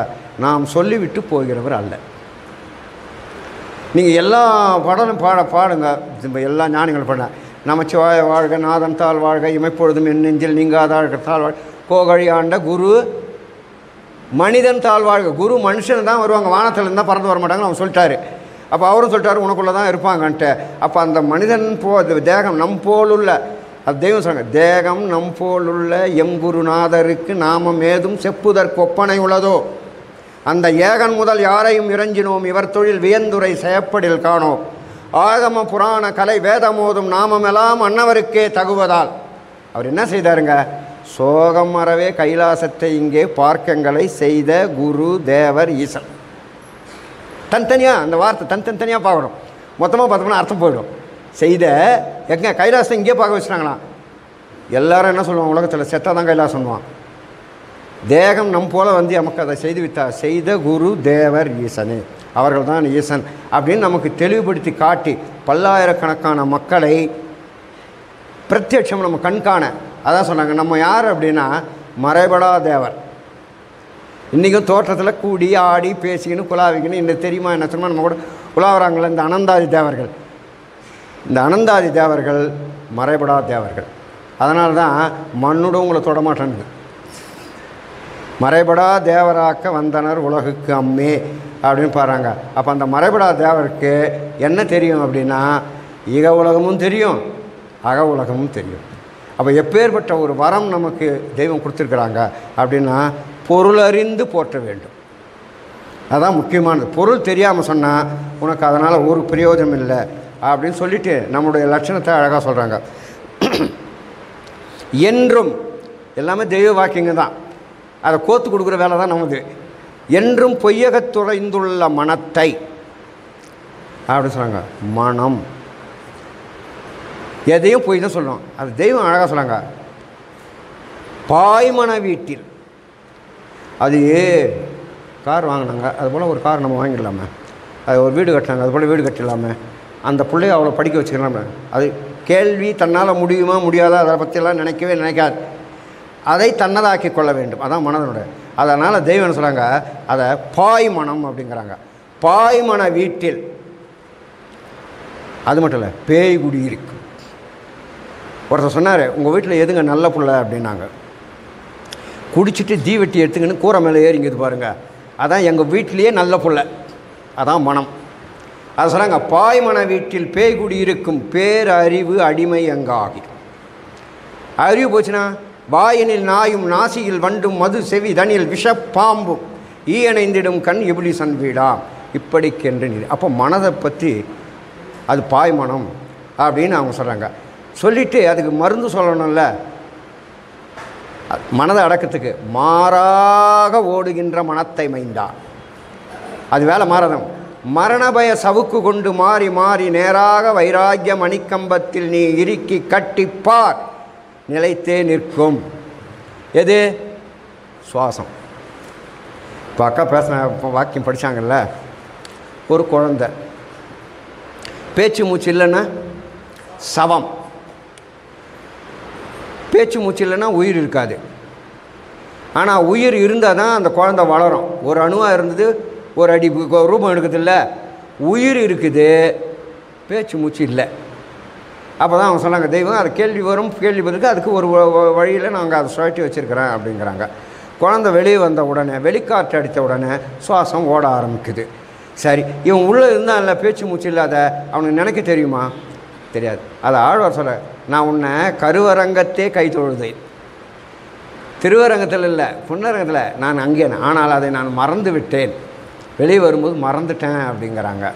[SPEAKER 2] நாம் சொல்லிவிட்டு போகிறவர் அல்ல. நீங்கள் எல்லா பாடலும் பாடுங்க, எல்லா ஞானிகளும் பாட, நமச்சிவாய வாழ்க, நாதன் தாள் வாழ்க, இமைப்பொழுதும் என் நெஞ்சில் நீங்காதாழ்க தாழ் வாழ்க, கோகழி ஆண்ட குரு மனிதன் தாழ் வாழ்க. குரு மனுஷன் தான் வருவாங்க, வானத்திலேருந்து தான் பறந்து வர மாட்டாங்கன்னு அவன் சொல்லிட்டாரு. அப்போ அவரும் சொல்லிட்டாரு உனக்குள்ளே தான் இருப்பாங்கன்ட்டு. அப்போ அந்த மனிதன் தேகம் நம் போலுள்ள, அது தெய்வம் சொல்கிறாங்க, தேகம் நம் போலுள்ள எங்குருநாதருக்கு நாமம் ஏதும் செப்புதற்கு ஒப்பனை உள்ளதோ, அந்த ஏகன் முதல் யாரையும் இறைஞ்சினோம், இவர் தொழில் வியந்துரை செயப்படில் காணோம், ஆகம புராண கலை வேதமோதும் நாமமெல்லாம் அன்னவருக்கே தகுவதால். அவர் என்ன செய்தாருங்க? சோகம் மறவே கைலாசத்தை இங்கே பார்க்கங்களை செய்த குரு தேவர் ஈசன். தனித்தனியாக அந்த வார்த்தை தனித்தனியாக பார்க்கணும். மொத்தமாக பார்த்தோம்னா அர்த்தம் போயிடும். செய்த எங்கே கைலாசத்தை இங்கே பார்க்க வச்சுட்டாங்களாம். எல்லாரும் என்ன சொல்லுவாங்க, உலகத்தில் செத்தாக தான் கைலாசம்வான். தேகம் நம் போல வந்து நமக்கு அதை செய்து விட்டார். செய்த குரு தேவர் ஈசனே, அவர்கள் தான் ஈசன் அப்படின்னு நமக்கு தெளிவுபடுத்தி காட்டி பல்லாயிரக்கணக்கான மக்களை பிரத்யட்சம் நம்ம கண்காண. அதான் சொன்னாங்க, நம்ம யார் அப்படின்னா மறைபடா தேவர். இன்றைக்கும் தோற்றத்தில் கூடி ஆடி பேசிக்கின்னு குலாவிக்கின்னு இன்னும் தெரியுமா என்ன சொன்னால் நம்ம கூட குலாவராங்கள இந்த அனந்தாதி தேவர்கள். இந்த அனந்தாதி தேவர்கள் மறைபடா தேவர்கள். அதனால தான் மண்ணுட உங்களை தொடமாட்டேன்னு மறைபடா தேவராக்க வந்தனர் உலகுக்கு அம்மே அப்படின்னு பாருங்க. அப்போ அந்த மறைபடா தேவருக்கு என்ன தெரியும் அப்படின்னா, இக உலகமும் தெரியும், அக உலகமும் தெரியும். அப்போ எப்பேற்பட்ட ஒரு வரம் நமக்கு தெய்வம் கொடுத்துருக்குறாங்க அப்படின்னா, பொருள் அறிந்து போற்ற வேண்டும். அதுதான் முக்கியமானது. பொருள் தெரியாமல் சொன்னால் உனக்கு அதனால் ஒரு பிரயோஜனம் இல்லை அப்படின்னு சொல்லிவிட்டு நம்முடைய லட்சணத்தை அழகாக சொல்கிறாங்க. என்றும் எல்லாமே தெய்வ வாக்கியங்க தான், அதை கோத்து கொடுக்குற வேலை தான் நமது. என்றும் பொய்யகத்துறைந்துள்ள மனத்தை அப்படின்னு சொல்கிறாங்க. மனம் எதையும் போய் தான் சொல்லணும். அது தெய்வம் அழகாக சொல்கிறாங்க. பாய்மன வீட்டில் அது கார் வாங்கினாங்க, அதுபோல் ஒரு கார் நம்ம வாங்கிடலாமே, அது ஒரு வீடு கட்டினாங்க, அதுபோல் வீடு கட்டிடலாமே, அந்த பிள்ளைய அவ்வளோ படிக்க வச்சுக்கலாமே. அது கேள்வி தன்னால் முடியுமா முடியாதா அதை பற்றியெல்லாம் நினைக்கவே நினைக்காது. அதை தன்னதாக்கி கொள்ள வேண்டும், அதான் மனதனுடைய. அதனால் தெய்வம் என்ன சொல்கிறாங்க, அதை பாய்மனம் அப்படிங்கிறாங்க. பாய்மன வீட்டில் அது மட்டும் இல்லை, பேய் குடி இருக்கு. ஒருத்தர் சொன்னார், உங்கள் வீட்டில் எதுங்க நல்ல புள்ள அப்படின்னாங்க. குடிச்சிட்டு தீவெட்டி எடுத்துக்கின்னு கூரை மேலே ஏறிங்குது பாருங்கள், அதான் எங்கள் வீட்டிலையே நல்ல புள்ள, அதான் மனம். அது சொன்னாங்க, பாய்மன வீட்டில் பேய்குடி இருக்கும் பேரறிவு அடிமை அங்கே ஆகிடும். அறிவு போச்சுன்னா வாயினில் நாயும் நாசியில் வண்டும் மது செவி தனில் விஷப்பாம்பும் ஈயணைந்திடும் கண் இபிலிசன் வீடாம் இப்படிக்கென்று நீ. அப்போ மனதை பற்றி அது பாய்மனம் அப்படின்னு அவங்க சொல்கிறாங்க. சொல்லிவிட்டு அதுக்கு மருந்து சொல்லணும்ல, மனதை அடக்கத்துக்கு மாறாக ஓடுகின்ற மனத்தை மைந்தா. அது வேலை மாறதும் மரணபய சவுக்கு கொண்டு மாறி மாறி நேராக வைராக்கிய மணிக்கம்பத்தில் நீ இறுக்கி கட்டிப்பார் நிலைத்தே நிற்கும். எது? சுவாசம். இப்போ அக்கா பேசின வாக்கியம் படித்தாங்கல்ல, ஒரு குழந்தை பேச்சு மூச்சு இல்லைன்னா சவம், பேச்சு மூச்சு இல்லைன்னா உயிர் இருக்காது. ஆனால் உயிர் இருந்தால் தான் அந்த குழந்தை வளரும். ஒரு அணுவாக இருந்தது ஒரு அடி ரூபம் எடுக்குதில்ல, உயிர் இருக்குது, பேச்சு மூச்சு இல்லை. அப்போ தான் அவங்க சொன்னாங்க, தெய்வம் அது கேள்வி வரும், கேள்வி பதிலுக்கு அதுக்கு ஒரு வழியில் நாங்கள் அதை சுழட்டி வச்சுருக்கிறேன் அப்படிங்கிறாங்க. குழந்தை வெளியே வந்த உடனே, வெளிக்காற்று அடித்த உடனே சுவாசம் ஓட ஆரம்பிக்குது. சரி, இவன் உள்ளே இருந்தால் இல்லை, பேச்சு மூச்சு இல்லாத, அவனுக்கு நினைக்க தெரியுமா? தெரியாது. அதை ஆழ்வார் சொல்ல, நான் உன்னை கருவரங்கத்தே கை தொழுதேன். திருவரங்கத்தில் இல்லை, புன்னரங்கத்தில் நான் அங்கே, ஆனால் அதை நான் மறந்து விட்டேன், வெளியே வரும்போது மறந்துட்டேன் அப்படிங்கிறாங்க.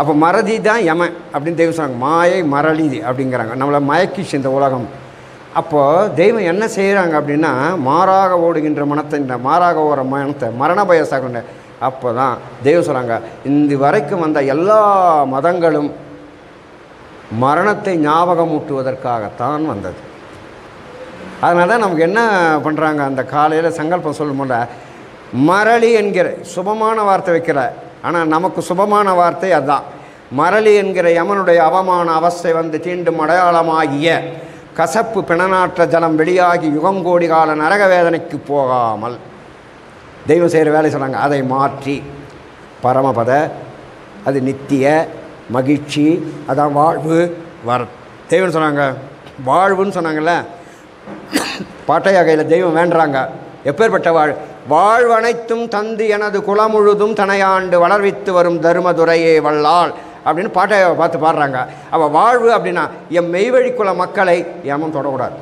[SPEAKER 2] அப்போ மறதி தான் யமன் அப்படின்னு தெய்வம் சொன்னாங்க. மாயை மரளி அப்படிங்கிறாங்க, நம்மளை மயக்கிச்சு இந்த உலகம். அப்போது தெய்வம் என்ன செய்கிறாங்க அப்படின்னா, மாறாக ஓடுகின்ற மனத்தை, இந்த மாறாக ஓடுற மனத்தை மரணபய சாகுண்ட. அப்போ தான் தெய்வம் சொல்கிறாங்க, இந்த வரைக்கும் வந்த எல்லா மதங்களும் மரணத்தை ஞாபகமூட்டுவதற்காகத்தான் வந்தது. அதனால தான் நமக்கு என்ன பண்ணுறாங்க, அந்த காலையில் சங்கல்பம் சொல்லும்போது மரளி என்கிற சுபமான வார்த்தை வைக்கிற, ஆனால் நமக்கு சுபமான வார்த்தை அதுதான். மரளி என்கிற யமனுடைய அவமான அவஸ்தை வந்து தீண்டும் அடையாளமாகிய கசப்பு பிணநாற்ற ஜலம் வெளியாகி யுகங்கோடி கால நரக வேதனைக்கு போகாமல் தெய்வம் செய்கிற வேலை சொன்னாங்க. அதை மாற்றி பரமபத, அது நித்திய மகிழ்ச்சி, அதான் வாழ்வு வர தெய்வம் சொன்னாங்க. வாழ்வுன்னு சொன்னாங்கல்ல, பாட்டையா கையில் தெய்வம் வேண்டுறாங்க. எப்பேற்பட்ட வாழ்வு அனைத்தும் தந்து எனது குலம் முழுதும் தனையாண்டு வளர்வித்து வரும் தருமதுரையே வல்லாள் அப்படின்னு பாட்டையாவை பார்த்து பாடுறாங்க. அவள் வாழ்வு அப்படின்னா என் மெய்வழி குல மக்களை ஏமம் தொடக்கூடாது.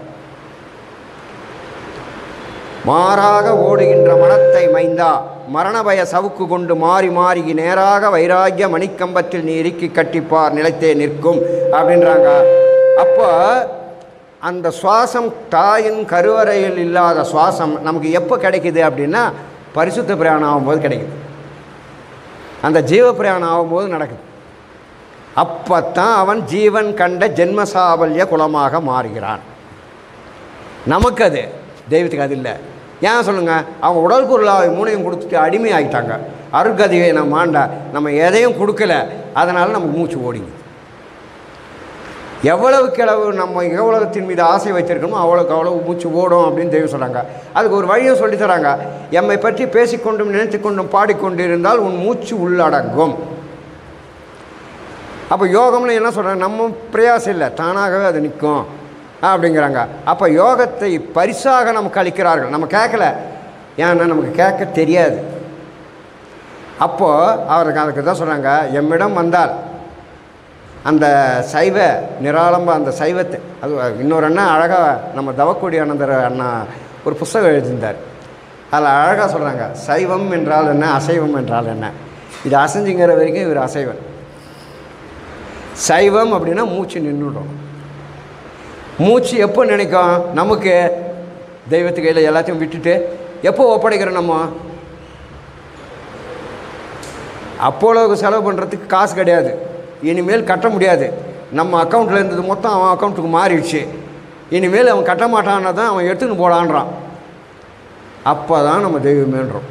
[SPEAKER 2] மாறாக ஓடுகின்ற மனத்தை மைந்தா மரணபய சவுக்கு கொண்டு மாறி மாறி நேராக வைராக்கிய மணிக்கம்பத்தில் நீ இறுக்கி கட்டிப்பார் நிலைத்தே நிற்கும் அப்படின்றாங்க. அப்போ அந்த சுவாசம் தாயின் கருவறையில் இல்லாத சுவாசம் நமக்கு எப்போ கிடைக்குது அப்படின்னா, பரிசுத்த பிரயாணம் ஆகும்போது கிடைக்குது. அந்த ஜீவ பிரயாணம் ஆகும்போது நடக்குது. அப்போ தான் அவன் ஜீவன் கண்ட ஜென்மசாபல்ய குலமாக மாறுகிறான். நமக்கு அது, தெய்வத்துக்கு அது இல்லை. ஏன் சொல்லுங்கள், அவங்க உடல் பொருளாக மூணையும் கொடுத்துட்டு அடிமை ஆகிட்டாங்க. அருட்கதியை நம்ம ஆண்டா, நம்ம எதையும் கொடுக்கல, அதனால் நமக்கு மூச்சு ஓடிங்க. எவ்வளவுக்கு அளவு நம்ம எவ்வளவுத்தின் மீது ஆசை வைத்திருக்கணுமோ அவ்வளோக்கு அவ்வளவு மூச்சு ஓடும் அப்படின்னு தெய்வம் சொல்கிறாங்க. அதுக்கு ஒரு வழியை சொல்லித்தராங்க. எம்மை பற்றி பேசிக்கொண்டும் நினைத்து கொண்டும் பாடிக்கொண்டு இருந்தால் உன் மூச்சு உள்ளடங்கும். அப்போ யோகம்னு என்ன சொல்கிறாங்க, நம்ம பிரயாசம் இல்லை, தானாகவே அது நிற்கும் அப்படிங்கிறாங்க. அப்போ யோகத்தை பரிசாக நமக்கு அளிக்கிறார்கள். நம்ம கேட்கல, ஏன்னா நமக்கு கேட்க தெரியாது. அப்போது அவருக்கு அதுக்கு தான் சொல்கிறாங்க, எம்மிடம் வந்தால் அந்த சைவ நிராலம்ப அந்த சைவத்தை, அது இன்னொரு அண்ணா அழகாக நம்ம தவக்கோடி ஆனந்தர் அண்ணா ஒரு புஸ்தகம் எழுதியிருந்தார். அதில் அழகாக சொல்கிறாங்க, சைவம் என்றால் என்ன, அசைவம் என்றால் என்ன. இது அசைஞ்சுங்கிற வரைக்கும் இவர் அசைவன். சைவம் அப்படின்னா மூச்சு நின்றுடும். மூச்சு எப்போ நினைக்கும், நமக்கு தெய்வத்து கையில் எல்லாத்தையும் விட்டுட்டு எப்போ ஒப்படைக்கிறோம். நம்ம அப்போலோவுக்கு செலவு பண்ணுறதுக்கு காசு கிடையாது, இனிமேல் கட்ட முடியாது. நம்ம அக்கௌண்ட்டில் இருந்தது மொத்தம் அவன் அக்கௌண்ட்டுக்கு மாறிடுச்சு. இனிமேல் அவன் கட்ட மாட்டான்னா தான் அவன் எடுத்துன்னு போடான்றான். அப்போ தான் நம்ம தெய்வமேன்றோம்.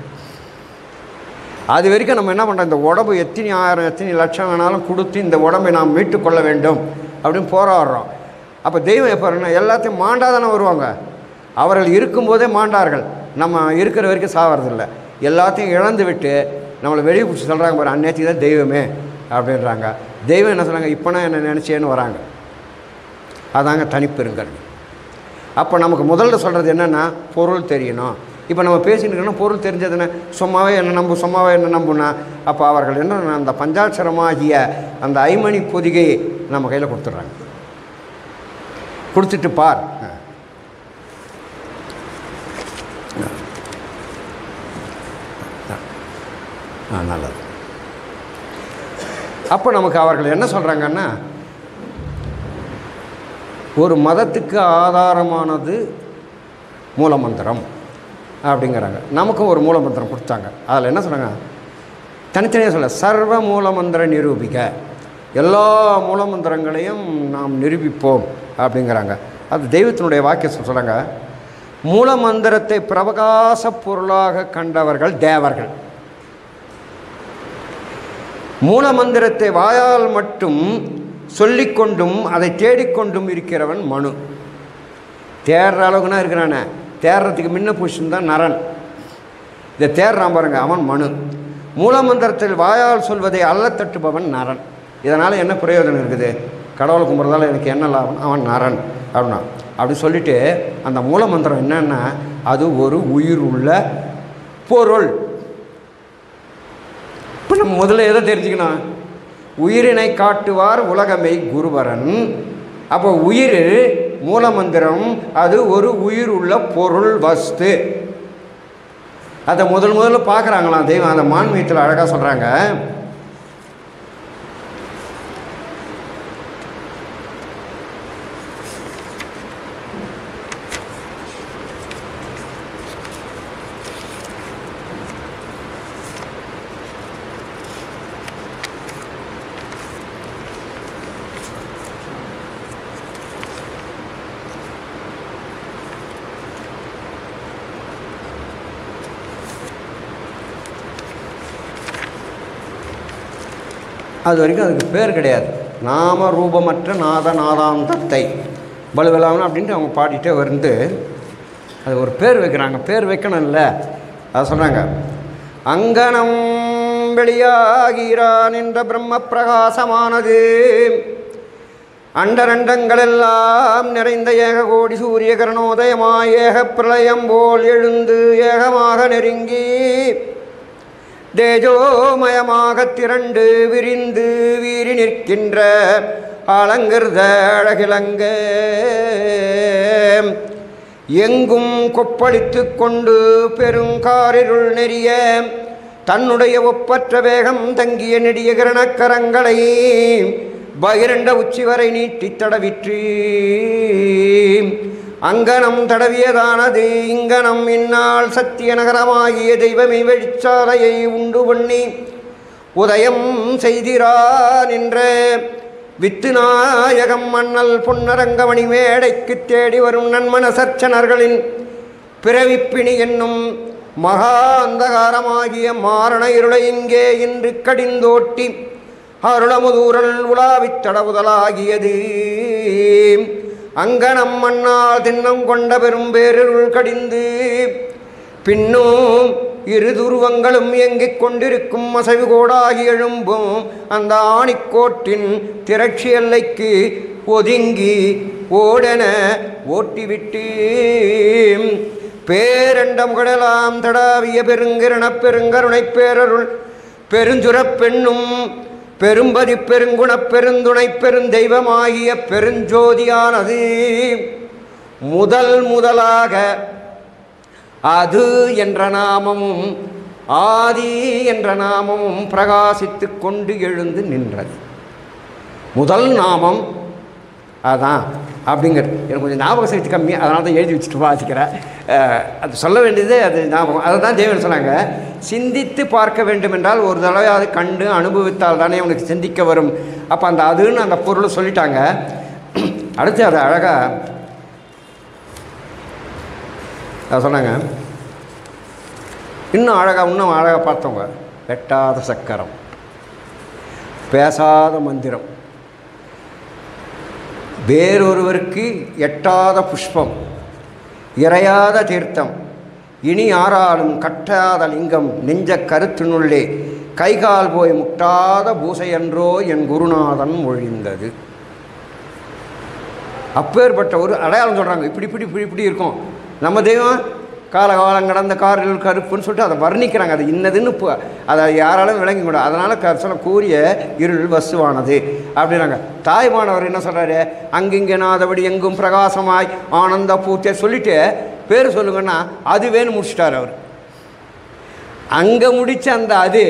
[SPEAKER 2] அது வரைக்கும் நம்ம என்ன பண்ணுறோம், இந்த உடம்பு எத்தனை ஆயிரம் எத்தனை லட்சம் வேணாலும் கொடுத்து இந்த உடம்பை நாம் மீட்டு கொள்ள வேண்டும் அப்படின்னு போராடுறோம். அப்போ தெய்வம் எப்போ எல்லாத்தையும் மாண்டாதானே வருவாங்க. அவர்கள் இருக்கும்போதே மாண்டார்கள். நம்ம இருக்கிற வரைக்கும் சாவறதில்லை. எல்லாத்தையும் இழந்து விட்டு நம்மளை வெளியே பிடிச்சி சொல்கிறாங்க பாரு, அந்நேரத்துக்கு தான் தெய்வமே அப்படின்றாங்க. தெய்வம் என்ன சொல்கிறாங்க, இப்போனா என்ன நினச்சேன்னு வராங்க. அதாங்க தனிப்பெருங்கல்வி. அப்போ நமக்கு முதல்ல சொல்கிறது என்னென்னா, பொருள் தெரியணும். இப்போ நம்ம பேசிட்டு இருக்கோன்னா பொருள் தெரிஞ்சதுன்னா சும்மாவே என்ன நம்புனா, அப்போ அவர்கள் என்ன அந்த பஞ்சாட்சரமாகிய அந்த ஐமணி பொதிகையை நம்ம கையில் கொடுத்துட்றாங்க. கொடுத்துட்டு பார், நல்லது. அப்போ நமக்கு அவர்கள் என்ன சொல்கிறாங்கன்னா, ஒரு மதத்துக்கு ஆதாரமானது மூலமந்திரம் அப்படிங்கிறாங்க. நமக்கும் ஒரு மூலமந்திரம் கொடுத்தாங்க. அதில் என்ன சொல்கிறாங்க, தனித்தனியாக சொல்ல சர்வ மூலமந்திர நிரூபிக்க, எல்லா மூலமந்திரங்களையும் நாம் நிரூபிப்போம் அப்படிங்கிறாங்க. அது தெய்வத்தினுடைய வாக்கியம் சொல்கிறாங்க. மூலமந்திரத்தை பிரகாச பொருளாக கண்டவர்கள் தேவர்கள். மூலமந்திரத்தை வாயால் மட்டும் சொல்லிக்கொண்டும் அதை தேடிக்கொண்டும் இருக்கிறவன் மனு. தேடுற அளவுக்குனா இருக்கிறானே, தேடுறதுக்கு முன்ன புருஷன் தான் நரன். இதை தேடுறான் பாருங்க, அவன் மனு. மூலமந்திரத்தில் வாயால் சொல்வதை அல்ல தட்டுபவன் நரன். இதனால் என்ன பிரயோஜனம் இருக்குது, கடவுளை கும்பிட்றதால எனக்கு என்ன லாபம், அவன் நரன் அப்படின்னா. அப்படி சொல்லிவிட்டு அந்த மூலமந்திரம் என்னன்னா, அது ஒரு உயிர் உள்ள பொருள். இப்போ நம்ம முதல்ல எதை தெரிஞ்சுக்கணும், உயிரினை காட்டுவார் உலகமை குருவரன். அப்போ உயிர் மூலமந்திரம் அது ஒரு உயிர் உள்ள பொருள் வஸ்து. அதை முதல்ல பார்க்குறாங்களாம் தெய்வம். அந்த மான்மீகத்தில் அழகாக சொல்கிறாங்க, அது வரைக்கும் அதுக்கு பேர் கிடையாது. நாம ரூபமற்ற நாதாந்தத்தை பலுவலாமன் அப்படின்ட்டு அவங்க பாடிட்டே வந்து அது ஒரு பேர் வைக்கிறாங்க. பேர் வைக்கணும்ல, அதை சொல்கிறாங்க. அங்கனம் வெளியாகிறான் என்ற பிரம்ம பிரகாசமானது அண்டரண்டங்களெல்லாம் நிறைந்த ஏக கோடி சூரிய கரணோதயமாய் ஏக பிரளயம் போல் எழுந்து ஏகமாக நெருங்கி தேஜோமயமாக திரண்டு விரிந்து வீறி நிற்கின்ற அலங்கிருத அழகிலங்க எங்கும் கொப்பளித்து கொண்டு பெருங்காரிருள் நெறிய தன்னுடைய ஒப்பற்ற வேகம் தங்கிய நெடிய கிரணக்கரங்களை பகிரண்ட உச்சி வரை நீட்டி தடவிற்று அங்கனம் தடவியதானது இங்கனம் இந்நாள் சத்திய நகரமாகிய தெய்வமை வெளிச்சாலையை உண்டு பண்ணி உதயம் செய்திரான் என்ற வித்து நாயகம் மன்னல் பொன்னரங்கமணி மேடைக்கு தேடி வரும் நன்மன சர்ச்சனர்களின் பிறவிப்பிணி என்னும் மகா அந்தகாரமாகிய மாரண இருளை இங்கே இன்று கடிந்தோட்டி அருளமுதூரல் உலாவித் தடவுதலாகியது அங்கனம் மண்ணால் தின்னம் கொண்ட பெரும் பேருள் கடிந்து பின்னும் இரு துருவங்களும் இயங்கிக் கொண்டிருக்கும் அசைவு கோடாகி எழும்பும் அந்த ஆணிக்கோட்டின் திரட்சி எல்லைக்கு ஒதுங்கி ஓடென ஓட்டிவிட்டு பேரண்ட முகடலாம் தடாவிய பெருங்கிரண பெருங்கருணை பேரருள் பெருஞ்சுரப் பெண்ணும் பெரும்பதி பெருங்குணப் பெருந்துணை பெருந்தெய்வமாகிய பெருஞ்சோதியானது முதலாக அது என்ற நாமமும் ஆதி என்ற நாமமும் பிரகாசித்து கொண்டு எழுந்து நின்றது. முதல் நாமம் அதான் அப்படிங்கிறது. எனக்கு கொஞ்சம் ஞாபக சக்தி கம்மி, அதனால தான் எழுதி வச்சுட்டு வாசிக்கிறேன். அது சொல்ல வேண்டியது அது ஞாபகம். அதை தான் தேவன் சொன்னாங்க, சிந்தித்து பார்க்க வேண்டும் என்றால் ஒரு தடவை அது கண்டு அனுபவித்தால் தானே உனக்கு சிந்திக்க வரும். அப்போ அந்த அதுன்னு அந்த பொருளை சொல்லிட்டாங்க. அடுத்து அதை அழகாக அதை சொன்னாங்க. இன்னும் அழகாக பார்த்தவங்க, வெட்டாத சக்கரம், பேசாத மந்திரம், வேறொருவருக்கு எட்டாத புஷ்பம், இறையாத தீர்த்தம், இனி ஆறாலும் கட்டாத லிங்கம், நெஞ்ச கருத்தினுள்ளே கைகால் போய் முட்டாத பூசையன்றோ என் குருநாதன் மொழிந்தது. அப்பேற்பட்ட ஒரு அடையாளம் சொல்கிறாங்க. இப்படி இருக்கும் நம்ம தெய்வம். காலகாலம் கடந்த காரில் கருப்புன்னு சொல்லிட்டு அதை வர்ணிக்கிறாங்க. அது இன்னதுன்னு அதை யாராலும் விளங்கி கூட. அதனால் சொல்ல கூறிய இருள் வசுவானது அப்படின்னாங்க. தாய்மானவர் என்ன சொல்கிறாரு, அங்கிங்கே நாதபடி எங்கும் பிரகாசமாய் ஆனந்த பூர்த்தியை சொல்லிவிட்டு பேர் சொல்லுங்கன்னா அது வேணும் முடிச்சிட்டார் அவர். அங்கே முடித்த அந்த அது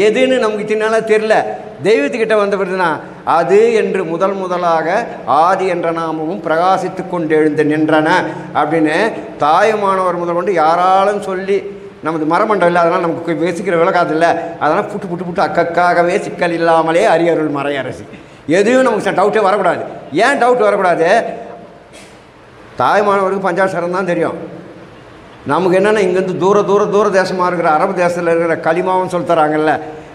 [SPEAKER 2] எதுன்னு நமக்கு சின்னால தெரில. தெய்வத்துக்கிட்ட வந்த பிறகுனா அது என்று முதலாக ஆதி என்ற நாமமும் பிரகாசித்து கொண்டு எழுந்து நின்றன அப்படின்னு தாயுமானவர் முதல் கொண்டு யாராலும் சொல்லி நமது மரமண்டம் இல்லை, அதனால் நமக்கு பேசிக்கிற விளக்காது இல்லை. அதனால் புட்டு அக்கக்காகவே சிக்கல் இல்லாமலே அரியருள் மறையரசி. எதுவும் நமக்கு டவுட்டே வரக்கூடாது. ஏன் டவுட் வரக்கூடாது? தாய்மானவருக்கு பஞ்சாட்சரம் தான் தெரியும். நமக்கு என்னென்னா இங்கேருந்து தூர தேசமாக இருக்கிற அரபு தேசத்தில் இருக்கிற களிமாவும் சொல்லி தராங்கல்ல,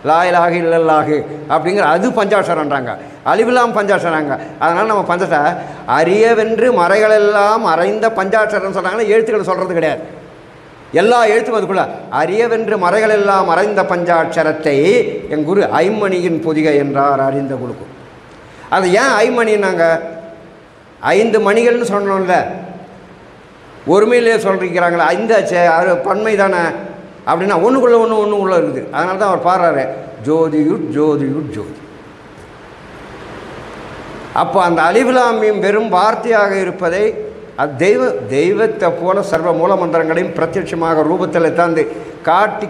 [SPEAKER 2] லா இலாஹ இல்லல்லாஹு அப்படிங்கிற அது பஞ்சாட்சரன்றாங்க, அலிபுலாம் பஞ்சாட்சராங்க. அதனால் நம்ம பஞ்சாட்சர அரியவென்று மறைகளெல்லாம் அறைந்த பஞ்சாட்சரம்னு சொல்கிறாங்கன்னா எழுத்துக்களை சொல்கிறது கிடையாது. எல்லா எழுத்தும் அதுக்குள்ள அரியவென்று மறைகளெல்லாம் அறைந்த பஞ்சாட்சரத்தை என் குரு ஐம்மணியின் பொதிகை என்றார் அறிந்த குழுக்கும். அது ஏன் ஐம்மணின்னாங்க? 5 மணிகள்னு சொன்னோம்ல, ஒருமையிலே சொல்லிக்கிறாங்களே, 5 ஆச்சு, அது பன்மை தானே அப்படின்னா ஒன்றுக்குள்ளே ஒன்று இருக்குது. அதனால தான் அவர் பாடுறாரு ஜோதியுட் ஜோதியுட் ஜோதி. அப்போ அந்த அலிஃப்லாமீம் வெறும் வார்த்தையாக இருப்பதை அது தெய்வத்தை போல சர்வ மூல மந்திரங்களையும் பிரத்யட்சமாக ரூபத்தில் தாந்து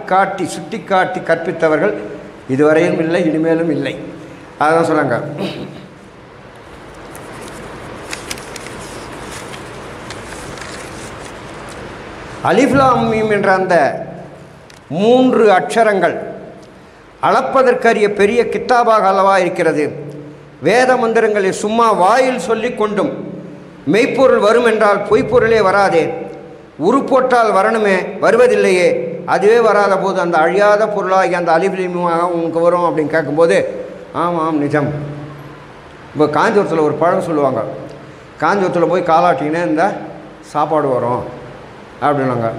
[SPEAKER 2] காட்டி சுட்டி காட்டி கற்பித்தவர்கள் இதுவரையும் இல்லை, இனிமேலும் இல்லை. அதான் சொன்னாங்க. அலிஃப்லாமீம் என்ற அந்த 3 அக்ஷரங்கள் அளப்பதற்கரிய பெரிய கித்தாபாக அல்லவா இருக்கிறது. வேத மந்திரங்களை சும்மா வாயில் சொல்லி கொண்டும் மெய்ப்பொருள் வரும் என்றால் பொய்ப்பொருளே வராதே, உருப்போட்டால் வரணுமே, வருவதில்லையே, அதுவே வராத போது அந்த அழியாத பொருளாகி அந்த அலிஃப்லாமீமாக உங்களுக்கு வரும் அப்படின்னு கேட்கும்போது ஆமாம் நிஜம். இப்போ காஞ்சிபுரத்தில் ஒரு பழம் சொல்லுவாங்க, காஞ்சிபுரத்தில் போய் காலாட்டிங்கன்னா இந்த சாப்பாடு வரும் அப்படின்னாங்க.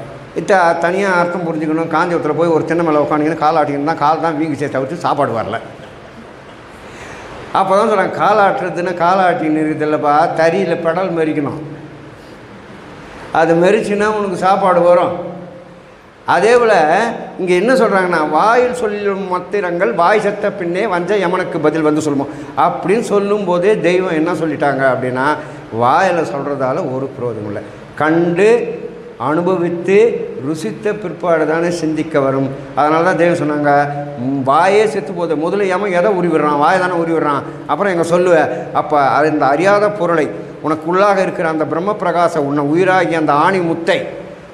[SPEAKER 2] தனியாக அர்த்தம் புரிஞ்சுக்கணும். காஞ்சிபுரத்தில் போய் ஒரு தென்னை மேலே உட்காந்துங்கன்னா காலாட்டிங்கன்னா கால் தான் வீங்கிச்சே தவிர்த்து சாப்பாடு வரல. அப்போ தான் சொல்கிறாங்க காலாட்டுறதுன்னா காலாட்டின்னு இருக்குது இல்லைப்பா, தறியில் பெடல் மெரிக்கணும், அது மெரிச்சுன்னா உனக்கு சாப்பாடு வரும். அதே போல் இங்கே என்ன சொல்கிறாங்கன்னா வாயில் சொல்லும் மத்திரங்கள் வாய் சத்த பின்னே வஞ்ச யமனுக்கு பதில் வந்து சொல்லுவோம் அப்படின்னு சொல்லும்போதே தெய்வம் என்ன சொல்லிட்டாங்க அப்படின்னா வாயில் சொல்கிறதால ஒரு பிரயோஜனம் இல்லை, கண்டு அனுபவித்து ருசித்த பிற்பாடு தானே சிந்திக்க வரும். அதனால தான் தெய்வம் சொன்னாங்க வாயே செத்து போகுது, முதல்ல ஏமா எதை உருவிடுறான், வாயை தானே உருவிடுறான், அப்புறம் எங்கே சொல்லுவேன். அப்போ அது இந்த அறியாத பொருளை உனக்குள்ளாக இருக்கிற அந்த பிரம்ம பிரகாச உன்னை உயிராகி அந்த ஆணி முத்தை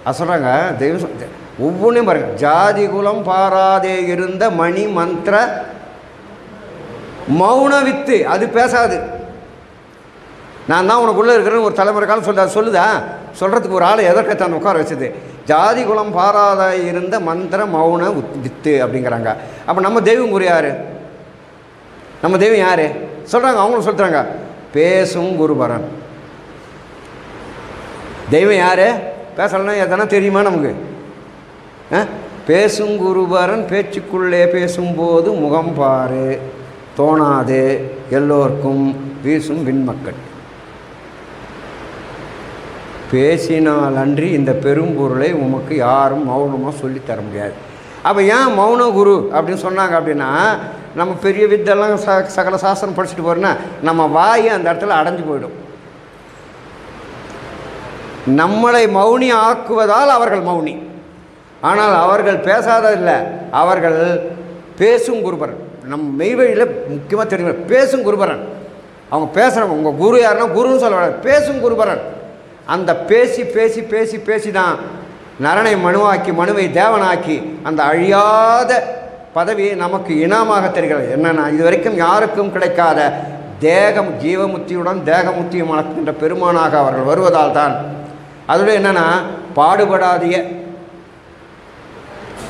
[SPEAKER 2] அது சொல்கிறாங்க. தெய்வம் ஒவ்வொன்றையும் பாருங்க, ஜாதி குலம் பாராதே இருந்த மணி மந்திர மௌன வித்து, அது பேசாது. நான் தான் உனக்குள்ளே இருக்கிறேன்னு ஒரு தலைமுறை காலம் சொல்லுதா? சொல்கிறதுக்கு ஒரு ஆளை எதற்கத்தான் உட்கார வச்சது? ஜாதி குலம் பாராத இருந்த மந்திர மௌன வித்து அப்படிங்கிறாங்க. அப்போ நம்ம தெய்வம் குரு யார்? நம்ம தெய்வம் யார் சொல்கிறாங்க? அவங்களும் சொல்கிறாங்க பேசும் குருபரன். தெய்வம் யார்? பேசலைன்னா எதனா தெரியுமா நமக்கு? பேசும் குருபரன் பேச்சுக்குள்ளே பேசும்போது முகம் பாரு தோணாது எல்லோருக்கும் வீசும் விண்மக்கள், பேசினால் அன்றி இந்த பெரும்பொருளை உமக்கு யாரும் மௌனமாக சொல்லித்தர முடியாது. அப்போ ஏன் மௌன குரு அப்படின்னு சொன்னாங்க அப்படின்னா, நம்ம பெரிய வித்தெல்லாம் சகல சாஸ்திரம் படிச்சுட்டு போகிறோன்னா நம்ம வாயை அந்த இடத்துல அடைஞ்சு போயிடும். நம்மளை மௌனி ஆக்குவதால் அவர்கள் மௌனி, ஆனால் அவர்கள் பேசாததில்லை, அவர்கள் பேசும் குருபரன். நம்ம மெய்வழியில் முக்கியமாக தெரியும் பேசும் குருபரன். அவங்க பேசுகிறவங்க உங்கள் குரு யாருன்னா குருன்னு சொல்ல, பேசும் குருபரன். அந்த பேசி பேசி பேசி பேசி தான் நரனை மனுவாக்கி மனுவை தேவனாக்கி அந்த அழியாத பதவியை நமக்கு இனாமாக தெரிகிறது. என்னென்னா இது வரைக்கும் யாருக்கும் கிடைக்காத தேகம் ஜீவமுத்தியுடன் தேகமுத்தியும் வளர்க்கின்ற பெருமானாக அவர்கள் வருவதால் தான். அதோட என்னென்னா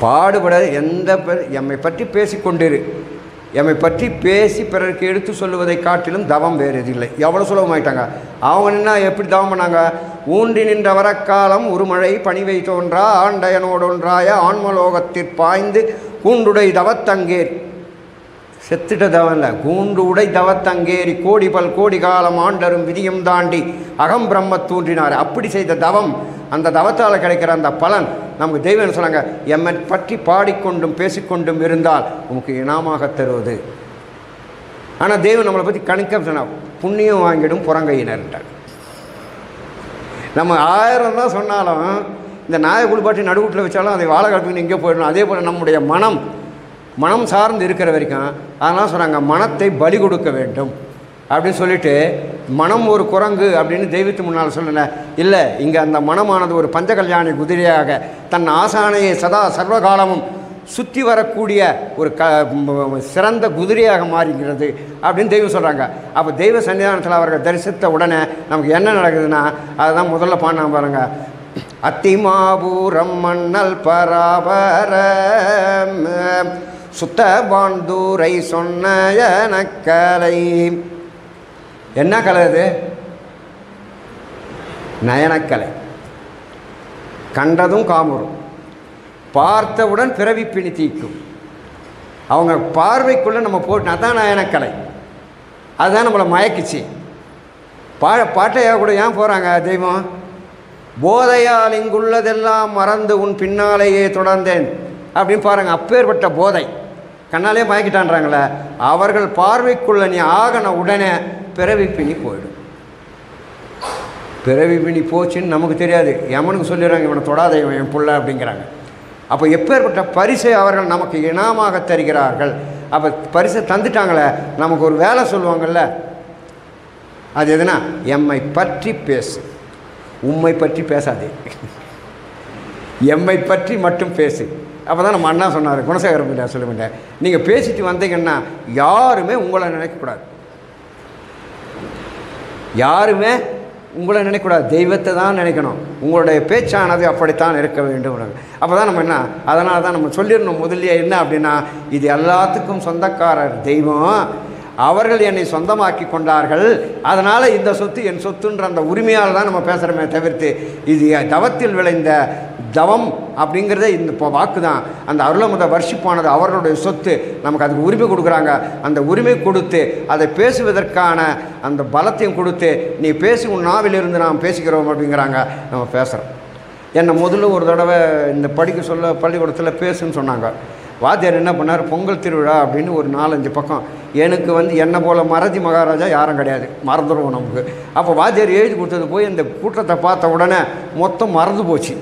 [SPEAKER 2] பாடுபடாத எந்த எம்மை பற்றி பேசிக்கொண்டிரு, எம்மை பற்றி பேசி பிறருக்கு எடுத்து சொல்லுவதை காட்டிலும் தவம் வேறு எதில்லை. எவ்வளோ சுலபமாயிட்டாங்க. அவங்க என்ன எப்படி தவம் பண்ணாங்க? ஊன்றி நின்ற வரக்காலம் உருமழை பணிவை தோன்றா ஆண்டையனோடொன்றாய ஆன்மலோகத்திற் பாய்ந்து கூண்டுடை தவத்தங்கேறி, செத்துட்ட தவம் இல்லை, கூண்டு உடை தவத்தங்கேறி கோடி பல் கோடி காலம் ஆண்டரும் விதியும் தாண்டி அகம் பிரம்ம தூன்றினார். அப்படி செய்த தவம், அந்த தவத்தால் கிடைக்கிற அந்த பலன் நமக்கு தெய்வம் சொன்னாங்க எம்மை பற்றி பாடிக்கொண்டும் பேசிக்கொண்டும் இருந்தால் உமக்கு இனாமாக தருவது. ஆனால் தெய்வம் நம்மளை பற்றி கணிக்க சொன்னால் புண்ணியம் வாங்கிடும் புறங்கையினர்ன்றார். நம்ம 1000 தான் சொன்னாலும் இந்த நாயை குளிப்பாட்டி நடுவுட்டில் வச்சாலும் அதை வாழை கலப்பின்னு எங்கேயோ போயிடணும். அதே போல் நம்முடைய மனம் சார்ந்து இருக்கிற வரைக்கும் அதெல்லாம் சொன்னாங்க, மனத்தை பலி கொடுக்க வேண்டும் அப்படின்னு சொல்லிட்டு, மனம் ஒரு குரங்கு அப்படின்னு தெய்வத்து முன்னால் சொல்லலை. இல்லை, இங்கே அந்த மனமானது ஒரு பஞ்சகல்யாணி குதிரையாக தன் ஆசானையை சதா சர்வகாலமும் சுற்றி வரக்கூடிய ஒரு சிறந்த குதிரையாக மாறுகிறது அப்படின்னு தெய்வம் சொல்கிறாங்க. அப்போ தெய்வ சன்னிதானத்தில் அவர்கள் தரிசித்த உடனே நமக்கு என்ன நடக்குதுன்னா, அதுதான் முதல்ல பாடினா பாருங்க, அத்திமாபூரம் மன்னல் பராபர சுத்த பாண்டூரை சொன்ன நக்கலை. என்ன கலை அது? நயனக்கலை. கண்டதும் காமுறும், பார்த்தவுடன் பிறவி பிணி தீக்கும். அவங்க பார்வைக்குள்ளே நம்ம போட்டு, அதான் நயனக்கலை. அதுதான் நம்மளை மயக்கிச்சு. பாட்டையாக கூட ஏன் போகிறாங்க தெய்வம்? போதையால் இங்குள்ளதெல்லாம் மறந்து உன் பின்னாலேயே தொடர்ந்தேன் அப்படின்னு பாருங்கள். அப்பேற்பட்ட போதை கண்ணாலே மயக்கிட்டான்றாங்களே, அவர்கள் பார்வைக்குள்ள நீ ஆகன உடனே பிறவி பிணி போயிடும். பிறவி பிணி போச்சுன்னு நமக்கு தெரியாது, எமனுக்கு சொல்லிடுறாங்க, இவனை தொடாத, இவன் என் புள்ள அப்படிங்கிறாங்க. அப்போ எப்பேற்பட்ட பரிசை அவர்கள் நமக்கு இனாமாக தருகிறார்கள். அப்போ பரிசை தந்துட்டாங்களே, நமக்கு ஒரு வேலை சொல்லுவாங்கள்ல, அது எதுனா, எம்மை பற்றி பேசு, உம்மை பற்றி பேசாதே, எம்மை பற்றி மட்டும் பேசு. அப்போ தான் நம்ம அண்ணா சொன்னார், குணசேகரம் இல்லையா சொல்ல மாட்டேன், நீங்கள் பேசிட்டு வந்தீங்கன்னா யாருமே உங்களை நினைக்கக்கூடாது, யாருமே உங்களை நினைக்கக்கூடாது, தெய்வத்தை தான் நினைக்கணும். உங்களுடைய பேச்சானது அப்படித்தான் இருக்க வேண்டும். அப்போ தான் நம்ம என்ன, அதனால தான் நம்ம சொல்லிடணும் முதல்லையே என்ன அப்படின்னா, இது எல்லாத்துக்கும் சொந்தக்காரர் தெய்வம், அவர்கள் என்னை சொந்தமாக்கி கொண்டார்கள், அதனால் இந்த சொத்து என் சொத்துன்ற அந்த உரிமையால் தான் நம்ம பேசுகிறோமே தவிர்த்து, இது தவத்தில் விளைந்த தவம் அப்படிங்கிறதே இந்த வாக்கு தான். அந்த அருளமுத வர்ஷிப்பானது அவர்களுடைய சொத்து, நமக்கு அதுக்கு உரிமை கொடுக்குறாங்க. அந்த உரிமை கொடுத்து அதை பேசுவதற்கான அந்த பலத்தையும் கொடுத்து, நீ பேசி உன் நாவிலிருந்து நாம் பேசிக்கிறோம் அப்படிங்கிறாங்க. நம்ம பேசுகிறோம். என்னை முதல்ல ஒரு தடவை இந்த படிக்க சொல்ல பள்ளிக்கூடத்தில் பேசுன்னு சொன்னாங்க. வாத்தியார் என்ன பண்ணார், பொங்கல் திருவிழா அப்படின்னு ஒரு 4-5 பக்கம். எனக்கு என்னை போல் மறதி மகாராஜா யாரும் கிடையாது, மறந்துடுவோம் நமக்கு. அப்போ வாத்தியார் எழுதி கொடுத்தது போய் இந்த கூட்டத்தை பார்த்த உடனே மொத்தம் மறந்து போச்சு.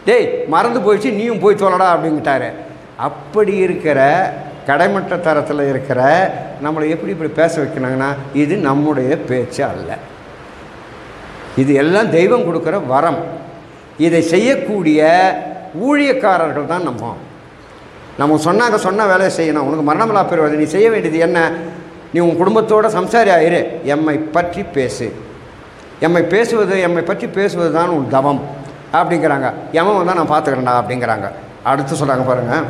[SPEAKER 2] டேய் மறந்து போயிடுச்சு, நீயும் போய் சொல்லடா அப்படிங்கிட்டாரு. அப்படி இருக்கிற கடைமட்ட தரத்தில் இருக்கிற நம்மளை எப்படி இப்படி பேச வைக்கிறாங்கன்னா, இது நம்முடைய பேச்சு அல்ல, இது எல்லாம் தெய்வம் கொடுக்குற வரம். இதை செய்யக்கூடிய ஊழியக்காரர்கள் தான் நம்ம சொன்னாங்க, சொன்ன வேலையை செய்யணும். உனக்கு மரணமில்லா பெறுவது, நீ செய்ய வேண்டியது என்ன, நீ உன் குடும்பத்தோட சம்சாரி ஆயிரு, எம்மை பற்றி பேசு, எம்மை பற்றி பேசுவது தான் உன் தவம் அப்படிங்கிறாங்க. எவன் வந்தால் நான் பார்த்துக்கிறேன்டா அப்படிங்கிறாங்க. அடுத்து சொல்கிறாங்க பாருங்கள்,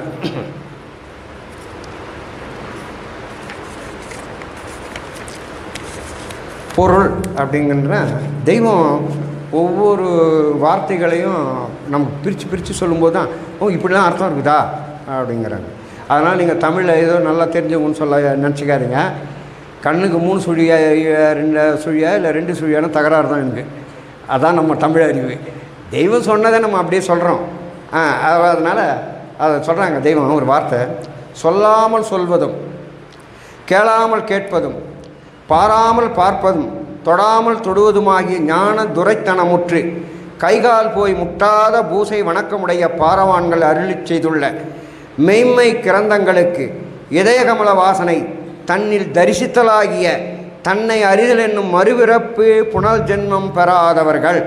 [SPEAKER 2] பொருள் அப்படிங்கிற தெய்வம் ஒவ்வொரு வார்த்தைகளையும் நமக்கு பிரித்து சொல்லும்போது தான், இப்படிலாம் அர்த்தம் இருக்குதா அப்படிங்கிறாங்க. அதனால் நீங்கள் தமிழில் ஏதோ நல்லா தெரிஞ்சவங்கன்னு சொல்ல நினச்சிக்காதீங்க. கண்ணுக்கு 3 சுழியா 2 சுழியா இல்லை 2 சுழியான தகராறு தான் எனக்கு. அதான் நம்ம தமிழ் அறிவு. தெய்வம் சொன்னதை நம்ம அப்படியே சொல்கிறோம். அதனால் அதை சொல்கிறாங்க தெய்வம் ஒரு வார்த்தை, சொல்லாமல் சொல்வதும் கேளாமல் கேட்பதும் பாராமல் பார்ப்பதும் தொடாமல் தொடுவதுமாகிய ஞான துரைத்தனமுற்று கைகால் போய் முட்டாத பூசை வணக்கமுடைய பாரவான்கள் அருளிச் செய்துள்ள மெய்மை கிரந்தங்களுக்கு இதயகமல வாசனை தன்னில் தரிசித்தலாகிய தன்னை அறிதல் என்னும் மறுபிறப்பு புனல் ஜென்மம் பெறாதவர்கள்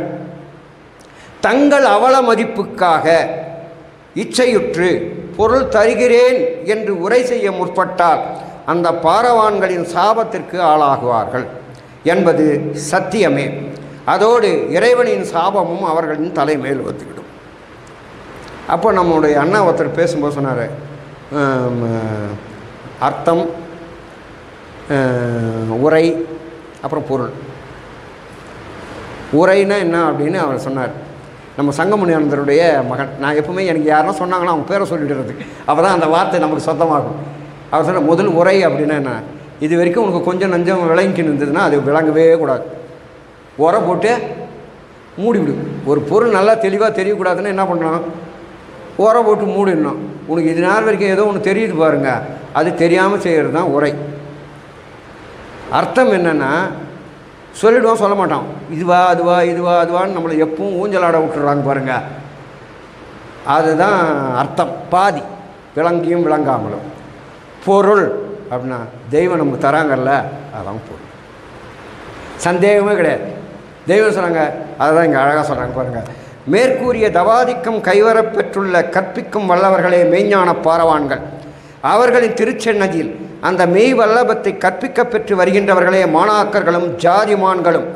[SPEAKER 2] தங்கள் அவல மதிப்புக்காக இச்சையுற்று பொருள் தருகிறேன் என்று உரை செய்ய முற்பட்டால் அந்த பாரவான்களின் சாபத்திற்கு ஆளாகுவார்கள் என்பது சத்தியமே. அதோடு இறைவனின் சாபமும் அவர்களின் தலைமேல் வந்துவிடும். அப்போ நம்முடைய அண்ணா ஒருத்தர் பேசும்போது சொன்னார், அர்த்தம், உரை, அப்புறம் பொருள். உரைன்னா என்ன அப்படின்னு அவர் சொன்னார். நம்ம சங்கமுனியானந்தருடைய மகன். நான் எப்பவுமே எனக்கு யாருன்னா சொன்னாங்கன்னா அவங்க பேரை சொல்லிடுறது, அப்போ தான் அந்த வார்த்தை நமக்கு சொந்தமாகும். அவர் சொன்ன முதல் உரை அப்படின்னா என்ன, இது வரைக்கும் உனக்கு கொஞ்சம் நஞ்சம் விளங்கின்னு இருந்ததுன்னா அது விளங்கவே கூடாது, உரை போட்டு மூடிவிடு. ஒரு பொருள் நல்லா தெளிவாக தெரியக்கூடாதுன்னு என்ன பண்ணணும், உரை போட்டு மூடிடணும். உனக்கு இது நேரம் வரைக்கும் ஏதோ ஒன்று தெரியுது பாருங்கள், அது தெரியாமல் செய்கிறது தான் உரை. அர்த்தம் என்னென்னா சொல்லிவிடுவோம், சொல்ல மாட்டோம். இதுவா அதுவான்னு நம்மளை எப்பவும் ஊஞ்சலாட விட்டுறாங்க பாருங்கள். அதுதான் அர்த்தம். பாதி விளங்கியும் விளங்காமலும். பொருள் அப்படின்னா தெய்வம் நமக்கு தராங்கல்ல, அதான் பொருள். சந்தேகமே கிடையாது. தெய்வம் சொல்கிறாங்க, அதுதான் இங்கே அழகாக சொல்கிறாங்க பாருங்கள். மேற்கூறிய தவாதிக்கம் கைவரப்பெற்றுள்ள கற்பிக்கும் வல்லவர்களே மெய்ஞான பாரவான்கள். அவர்களின் திருச்சென்னதியில் அந்த மெய் வல்லபத்தை கற்பிக்க பெற்று வருகின்றவர்களே மாணாக்கர்களும் ஜாதிமான்களும்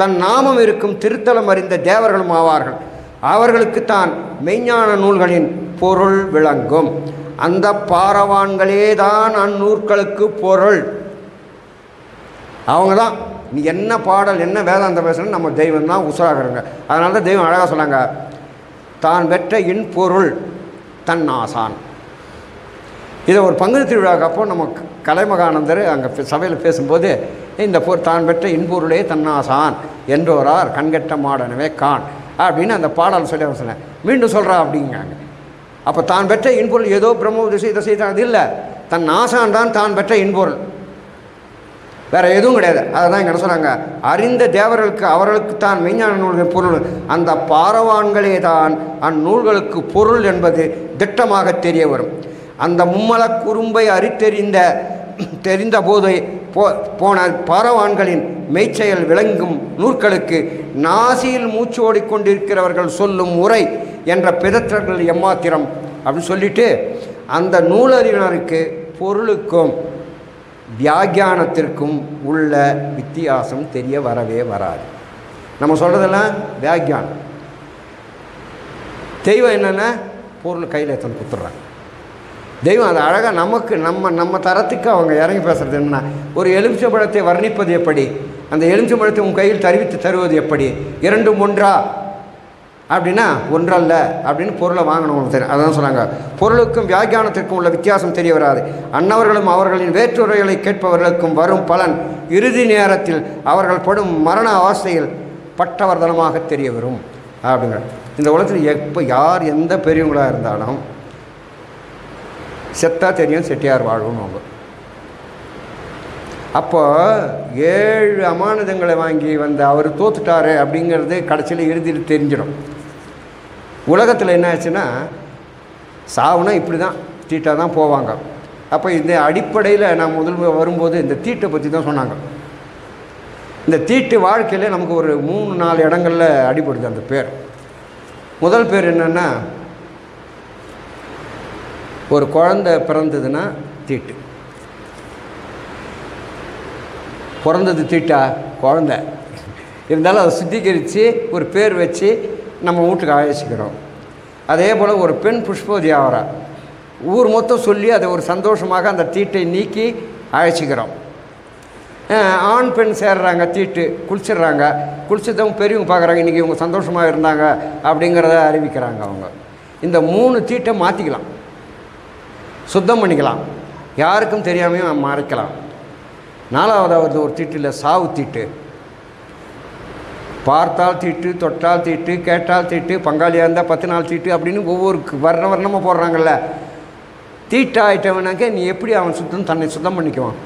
[SPEAKER 2] தன் நாமம் இருக்கும் திருத்தலம் அறிந்த தேவர்களும் ஆவார்கள். அவர்களுக்குத்தான் மெய்ஞான நூல்களின் பொருள் விளங்கும். அந்த பாரவான்களே தான் அந்நூற்களுக்கு பொருள். அவங்க தான். நீ என்ன பாடல் என்ன வேதாந்த பேசணும், நம்ம தெய்வம் தான் உசுராகிறங்க. அதனால தான் தெய்வம் அழகாக சொன்னாங்க, தான் பெற்ற இன்பொருள் தன் ஆசான். இதை ஒரு பங்குனி திருவிழாவுக்கு அப்போ நம்ம கலைமகானந்தர் அங்கே சபையில் பேசும்போது, இந்த தான் பெற்ற இன்பொருளே தன்னாசான் என்றோரார் கண்கட்ட மாடனவே கான் அப்படின்னு அந்த பாடல் சொல்லி அவர் சொன்னேன். மீண்டும் சொல்கிறா அப்படிங்காங்க. அப்போ தான் பெற்ற இன்பொருள் ஏதோ பிரம்ம திசை இதை செய்தான், அது இல்லை, தன் ஆசான் தான் தான் பெற்ற இன்பொருள், வேறு எதுவும் கிடையாது. அதுதான் இங்கே சொன்னாங்க, அறிந்த தேவர்களுக்கு அவர்களுக்கு தான் மெய்ஞான நூல்கள் பொருள். அந்த பாரவான்களே தான் அந்நூல்களுக்கு பொருள் என்பது திட்டமாக தெரிய வரும். அந்த மும்மல குறும்பை தெரிந்த போது போன பாரவான்களின் மெய்ச்செயல் விளங்கும் நூற்களுக்கு நாசியில் மூச்சு ஓடிக்கொண்டிருக்கிறவர்கள் சொல்லும் முறை என்ற பிதற்றர்கள் எம்மாத்திரம் அப்படின்னு சொல்லிட்டு, அந்த நூலறிஞருக்கு பொருளுக்கும் வியாக்கியானத்திற்கும் உள்ள வித்தியாசம் தெரிய வரவே வராது. நம்ம சொல்கிறதெல்லாம் வியாக்கியானம். தெய்வம் என்னென்னா பொருள் கையில் எத்தனை குத்துறாங்க. தெய்வம் அது அழகாக நமக்கு நம்ம தரத்துக்கு அவங்க இறங்கி பேசுகிறது என்னன்னா, ஒரு எலுமிச்சம்பழத்தை வர்ணிப்பது எப்படி, அந்த எலுமிச்சம்பழத்தை உன் கையில் தருவது எப்படி, இரண்டும் ஒன்றா அப்படின்னா ஒன்றல்ல அப்படின்னு பொருளை வாங்கணும் தெரியும். அதான் சொன்னாங்க, பொருளுக்கும் வியாக்கியானத்திற்கும் உள்ள வித்தியாசம் தெரிய வராது. அன்னவர்களும் அவர்களின் வேற்றுரைகளை கேட்பவர்களுக்கும் வரும் பலன் இறுதி நேரத்தில் அவர்கள் படும் மரண அவஸ்தையில் பட்டவர்தனமாக தெரிய வரும் அப்படிங்கிற. இந்த உலகத்தில் எப்போ யார் எந்த பெரியவங்களாக இருந்தாலும் செத்தா தெரியும் செட்டியார் வாழ்வுன்னு அவங்க. அப்போ 7 அமானுதங்களை வாங்கி வந்த அவர் தோத்துட்டாரு அப்படிங்கிறது கடைசியில் இறுதியில் தெரிஞ்சிடும். உலகத்தில் என்ன ஆச்சுன்னா, சாவுனா இப்படி தான் தீட்டாக தான் போவாங்க. அப்போ இந்த அடிப்படையில் நான் முதல் வரும்போது இந்த தீட்டை பற்றி தான் சொன்னாங்க. இந்த தீட்டு வாழ்க்கையில் நமக்கு ஒரு 3-4 இடங்களில் அடிபடுது அந்த பேர். முதல் பேர் என்னென்னா, ஒரு குழந்தை பிறந்ததுன்னா தீட்டு. பிறந்தது தீட்டா குழந்தை இருந்தாலும் அதை சுத்திகரித்து ஒரு பேர் வச்சு நம்ம வீட்டுக்கு அழைச்சிக்கிறோம். அதே போல் ஒரு பெண் புஷ்பவதி ஆகிறா, ஊர் மொத்தம் சொல்லி அதை ஒரு சந்தோஷமாக அந்த தீட்டை நீக்கி அழைச்சிக்கிறோம். ஆண் பெண் சேர்றாங்க, தீட்டு குளிச்சிடுறாங்க, குளிச்சதவங்க பெரியவங்க பார்க்குறாங்க, இன்றைக்கி இவங்க சந்தோஷமாக இருந்தாங்க அப்படிங்கிறத அறிவிக்கிறாங்க. அவங்க இந்த 3 தீட்டை மாற்றிக்கலாம், சுத்தம் பண்ணிக்கலாம், யாருக்கும் தெரியாமையும் மறைக்கலாம். 4வது ஒரு தீட்டில் சாவு தீட்டு. பார்த்தால் தீட்டு, தொட்டால் தீட்டு, கேட்டால் தீட்டு, பங்காளியாக இருந்தால் 10 நாள் தீட்டு அப்படின்னு ஒவ்வொரு வர்ணமாக போடுறாங்கல்ல. தீட்டாயிட்டவனாக்க நீ எப்படி அவன் தன்னை சுத்தம் பண்ணிக்குவான்?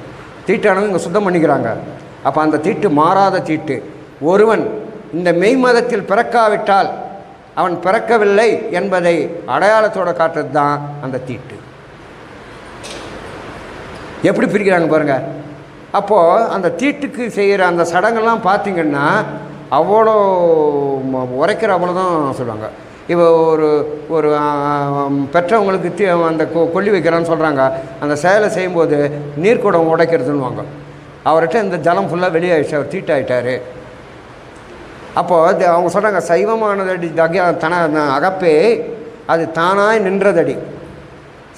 [SPEAKER 2] தீட்டானவங்க இங்கே சுத்தம் பண்ணிக்கிறாங்க. அப்போ அந்த தீட்டு மாறாத தீட்டு. ஒருவன் இந்த மெய் மதத்தில் பிறக்காவிட்டால் அவன் பிறக்கவில்லை என்பதை அடையாளத்தோடு காட்டுறது தான் அந்த தீட்டு. எப்படி பிரிக்கிறாங்க பாருங்கள். அப்போது அந்த தீட்டுக்கு செய்கிற அந்த சடங்கெல்லாம் பார்த்திங்கன்னா அவ்வளோ உரைக்கிற அவ்வளோதான் சொல்லுவாங்க. இப்போ ஒரு பெற்றவங்களுக்கு அந்த கொல்லி வைக்கிறான்னு சொல்கிறாங்க. அந்த செயலை செய்யும்போது நீர்க்குடம் உடைக்கிறதுன்னுவாங்க. அவர்கிட்ட இந்த ஜலம் ஃபுல்லாக வெளியாகிடுச்சு, அவர் தீட்டாயிட்டார். அப்போது அவங்க சொல்கிறாங்க, சைவமானதடி அகப்பே அது தானாய் நின்றதடி,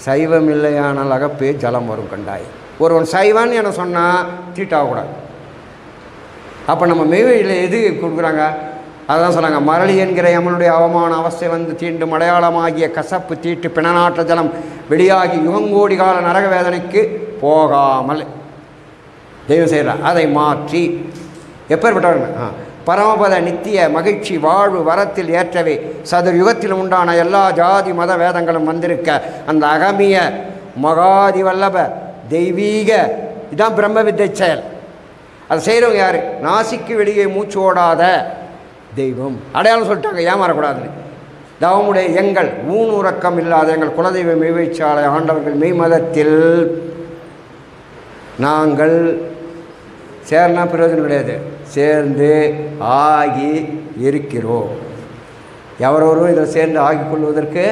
[SPEAKER 2] சைவம் இல்லையானால் அகப்பே ஜலம் வரும் கண்டாய். ஒருவன் சைவன்னு என சொன்னால் தீட்டாகக்கூடாது. அப்போ நம்ம மெய்வெளியில் எது கொடுக்குறாங்க? அதான் சொன்னாங்க, மரளி என்கிற எமனுடைய அவமான அவஸ்தை வந்து தீண்டும் அடையாளமாகிய கசப்பு தீட்டு பிணநாற்ற ஜலம் வெளியாகி யுகங்கோடி கால நரக வேதனைக்கு போகாமல் தெய்வம் செய்கிறார். அதை மாற்றி எப்பேற்பட்டவர்கள் பரமபத நித்திய மகிழ்ச்சி வாழ்வு வரத்தில் ஏற்றவே சதுர் யுகத்தில் உண்டான எல்லா ஜாதி மத வேதங்களும் வந்திருக்க அந்த அகமிய மகாதி வல்லப தெய்வீக இதான் பிரம்ம வித்தை செயல். அதை செய்கிறவங்க யார்? நாசிக்கு வெளியே மூச்சு ஓடாத தெய்வம். அடையாளம் சொல்லிட்டாங்க, ஏமாறக்கூடாதுன்னு. தவமுடைய எங்கள் ஊனுறக்கம் இல்லாத எங்கள் குலதெய்வ மெய்வைச்சாலை ஆண்டவர்கள் மெய்மதத்தில் நாங்கள் சேர்னா பிரயோஜனம் கிடையாது, சேர்ந்து ஆகி இருக்கிறோம். எவரவரும் இதில் சேர்ந்து ஆகி கொள்வதற்கு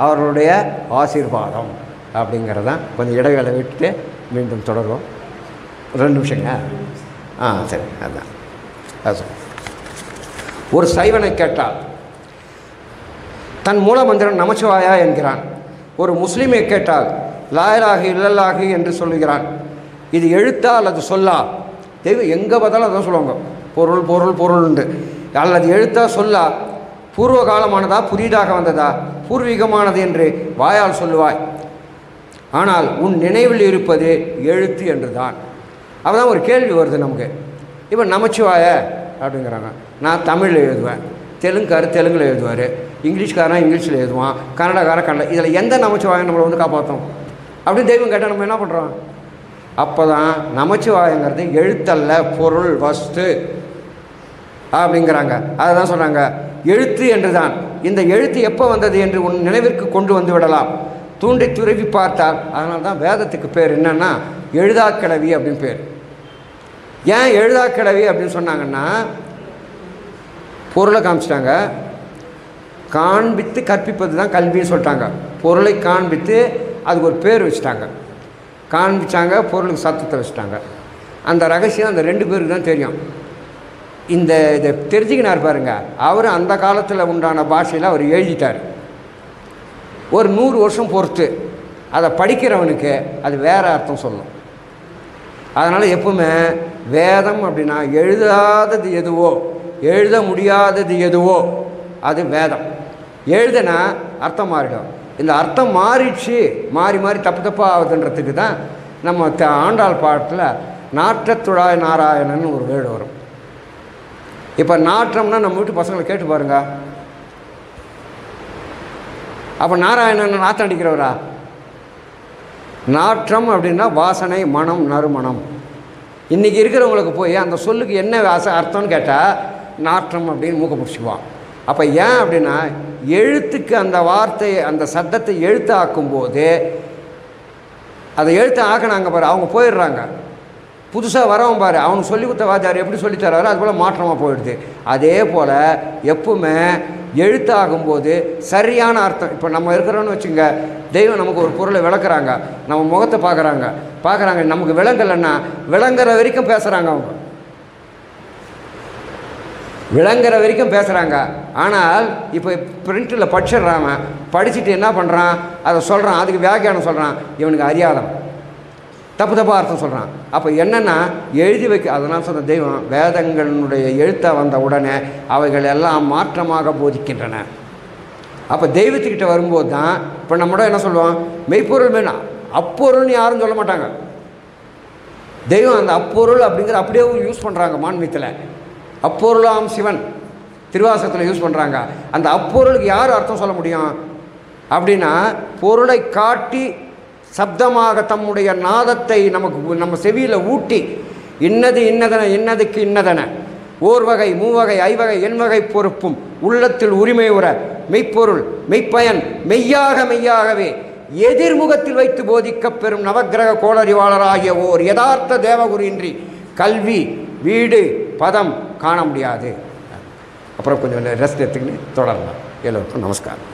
[SPEAKER 2] அவர்களுடைய ஆசீர்வாதம் அப்படிங்கிறதான். கொஞ்சம் இடைவேளை விட்டுட்டு மீண்டும் தொடர்வோம். 2 நிமிஷங்க. சரி, அதுதான் அது. ஒரு சைவனை கேட்டால் தன் மூல மந்திரம் நமச்சிவாயா என்கிறான். ஒரு முஸ்லீமை கேட்டால் லாயிலாகி இல்லல்லாகி என்று சொல்லுகிறான். இது எழுத்தா அல்லது சொல்லா? தெய்வம் எங்கே பார்த்தாலும் அதான் சொல்லுவாங்க, பொருள் பொருள் பொருள்ண்டு. அல்லது எழுத்தா சொல்லா? பூர்வ காலமானதா புதிதாக வந்ததா? பூர்வீகமானது என்று வாயால் சொல்லுவாய், ஆனால் உன் நினைவில் இருப்பது எழுத்து என்று தான். அப்போதான் ஒரு கேள்வி வருது நமக்கு. இப்போ நமச்சிவாய அப்படிங்கிறாங்க. நான் தமிழில் எழுதுவேன், தெலுங்குக்காரர் தெலுங்கில் எழுதுவார், இங்கிலீஷ்காரன் இங்கிலீஷில் எழுதுவான், கன்னடக்காரன் கன்னட. இதில் எந்த நமச்சிவாயம் நம்மளை வந்து காப்பாற்றும் அப்படின்னு தெய்வம் கேட்டால் நம்ம என்ன பண்ணுறோம்? அப்போ தான் நமச்சிவாயங்கிறது எழுத்தல்ல, பொருள், வஸ்து அப்படிங்கிறாங்க. அதை தான் சொன்னாங்க, எழுத்து என்று தான். இந்த எழுத்து எப்போ வந்தது என்று உன் நினைவிற்கு கொண்டு வந்து விடலாம், தூண்டி துருவி பார்த்தால். அதனால தான் வேதத்துக்கு பேர் என்னென்னா எழுதாக்கிழவி அப்படின்னு பேர். ஏன் எழுதாக்கிழவி அப்படின்னு சொன்னாங்கன்னா, பொருளை காமிச்சிட்டாங்க, காண்பித்து கற்பிப்பது தான் கல்வின்னு சொல்லிட்டாங்க. பொருளை காண்பித்து அதுக்கு ஒரு பேர் வச்சுட்டாங்க, காண்பிச்சாங்க, பொருளுக்கு சத்தத்தை வச்சுட்டாங்க. அந்த ரகசியம் அந்த 2 பேருக்கு தான் தெரியும். இதை தெரிஞ்சுக்கினார் பாருங்க, அவர் அந்த காலத்தில் உண்டான பாஷையில் அவர் எழுதிட்டார். ஒரு 100 வருஷம் பொறுத்து அதை படிக்கிறவனுக்கு அது வேறு அர்த்தம் சொல்லும். அதனால் எப்பவுமே வேதம் அப்படின்னா எழுதாதது எதுவோ, எழுத முடியாதது எதுவோ அது வேதம். எழுதுனா அர்த்தம் மாறிடும். இந்த அர்த்தம் மாறிடுச்சு, மாறி மாறி தப்பு தப்பாக ஆகுதுன்றதுக்கு தான் நம்ம ஆண்டாள் பாட்டில் நாற்றத்துழாய் நாராயணன் ஒரு வேர்டு வரும். இப்போ நாற்றம்னா நம்ம வீட்டு பசங்களை கேட்டு பாருங்க, அப்போ நாராயணன் நாற்றம் அடிக்கிறவரா? நாற்றம் அப்படின்னா வாசனை, மனம், நறுமணம். இன்றைக்கி இருக்கிறவங்களுக்கு போய் அந்த சொல்லுக்கு என்ன அர்த்தம்னு கேட்டால் நாற்றம் அப்படின்னு மூக்க பிடிச்சிக்குவான். அப்போ ஏன் அப்படின்னா, எழுத்துக்கு அந்த வார்த்தை அந்த சத்தத்தை எழுத்து ஆக்கும்போது அதை எழுத்து ஆக்கினாங்க பாரு, அவங்க போயிடுறாங்க. புதுசாக வரவன் பாரு, அவனுக்கு சொல்லி கொடுத்த வாத்தியார் எப்படி சொல்லித்தராரோ அது போல் மாற்றமாக போயிடுது. அதே போல் எப்பவுமே எழுத்தாகும்போது சரியான அர்த்தம். இப்போ நம்ம இருக்கிறோன்னு வச்சுங்க, தெய்வம் நமக்கு ஒரு பொருளை விளக்குறாங்க, நம்ம முகத்தை பார்க்குறாங்க, நமக்கு விளங்கலைன்னா விளங்குற வரைக்கும் பேசுகிறாங்க, அவங்க விளங்குற வரைக்கும் பேசுகிறாங்க. ஆனால் இப்போ பிரிண்டில் படிச்சிடுறாங்க, படிச்சுட்டு என்ன பண்ணுறான், அதை சொல்கிறான், அதுக்கு வியாக்கியானம் சொல்கிறான், இவனுக்கு அறியாதம், தப்பு தப்பாக அர்த்தம் சொல்கிறான். அப்போ என்னென்னா எழுதி வைக்க. அதனால் சொன்ன தெய்வம் வேதங்களுடைய எழுத்தை வந்த உடனே அவைகள் எல்லாம் மாற்றமாக போதிக்கின்றன. அப்போ தெய்வத்துக்கிட்ட வரும்போது தான் இப்போ நம்மளோட என்ன சொல்லுவோம், மெய்ப்பொருள் வேணும், அப்பொருள்னு யாரும் சொல்ல மாட்டாங்க. தெய்வம் அந்த அப்பொருள் அப்படிங்கிற அப்படியே யூஸ் பண்ணுறாங்க. மான்மீகத்தில் அப்பொருளாம் சிவன் திருவாசகத்தில் யூஸ் பண்ணுறாங்க. அந்த அப்பொருளுக்கு யார் அர்த்தம் சொல்ல முடியும் அப்படின்னா, பொருளை காட்டி சப்தமாக தம்முடைய நாதத்தை நம்ம செவியில் ஊட்டி இன்னது இன்னதென இன்னதுக்கு இன்னதென ஓர் வகை மூவகை ஐவகை எண்வகை பொறுப்பும் உள்ளத்தில் உரிமை உற மெய்ப்பொருள் மெய்ப்பயன் மெய்யாகவே எதிர்முகத்தில் வைத்து போதிக்கப் பெறும் நவக்கிரக கோளறிவாளராகிய ஓர் யதார்த்த தேவகுருயின்றி கல்வி வீடு பதம் காண முடியாது. அப்புறம் கொஞ்சம் ரெஸ்ட் எடுத்துக்கின்னு தொடரலாம். எல்லோருக்கும் நமஸ்காரம்.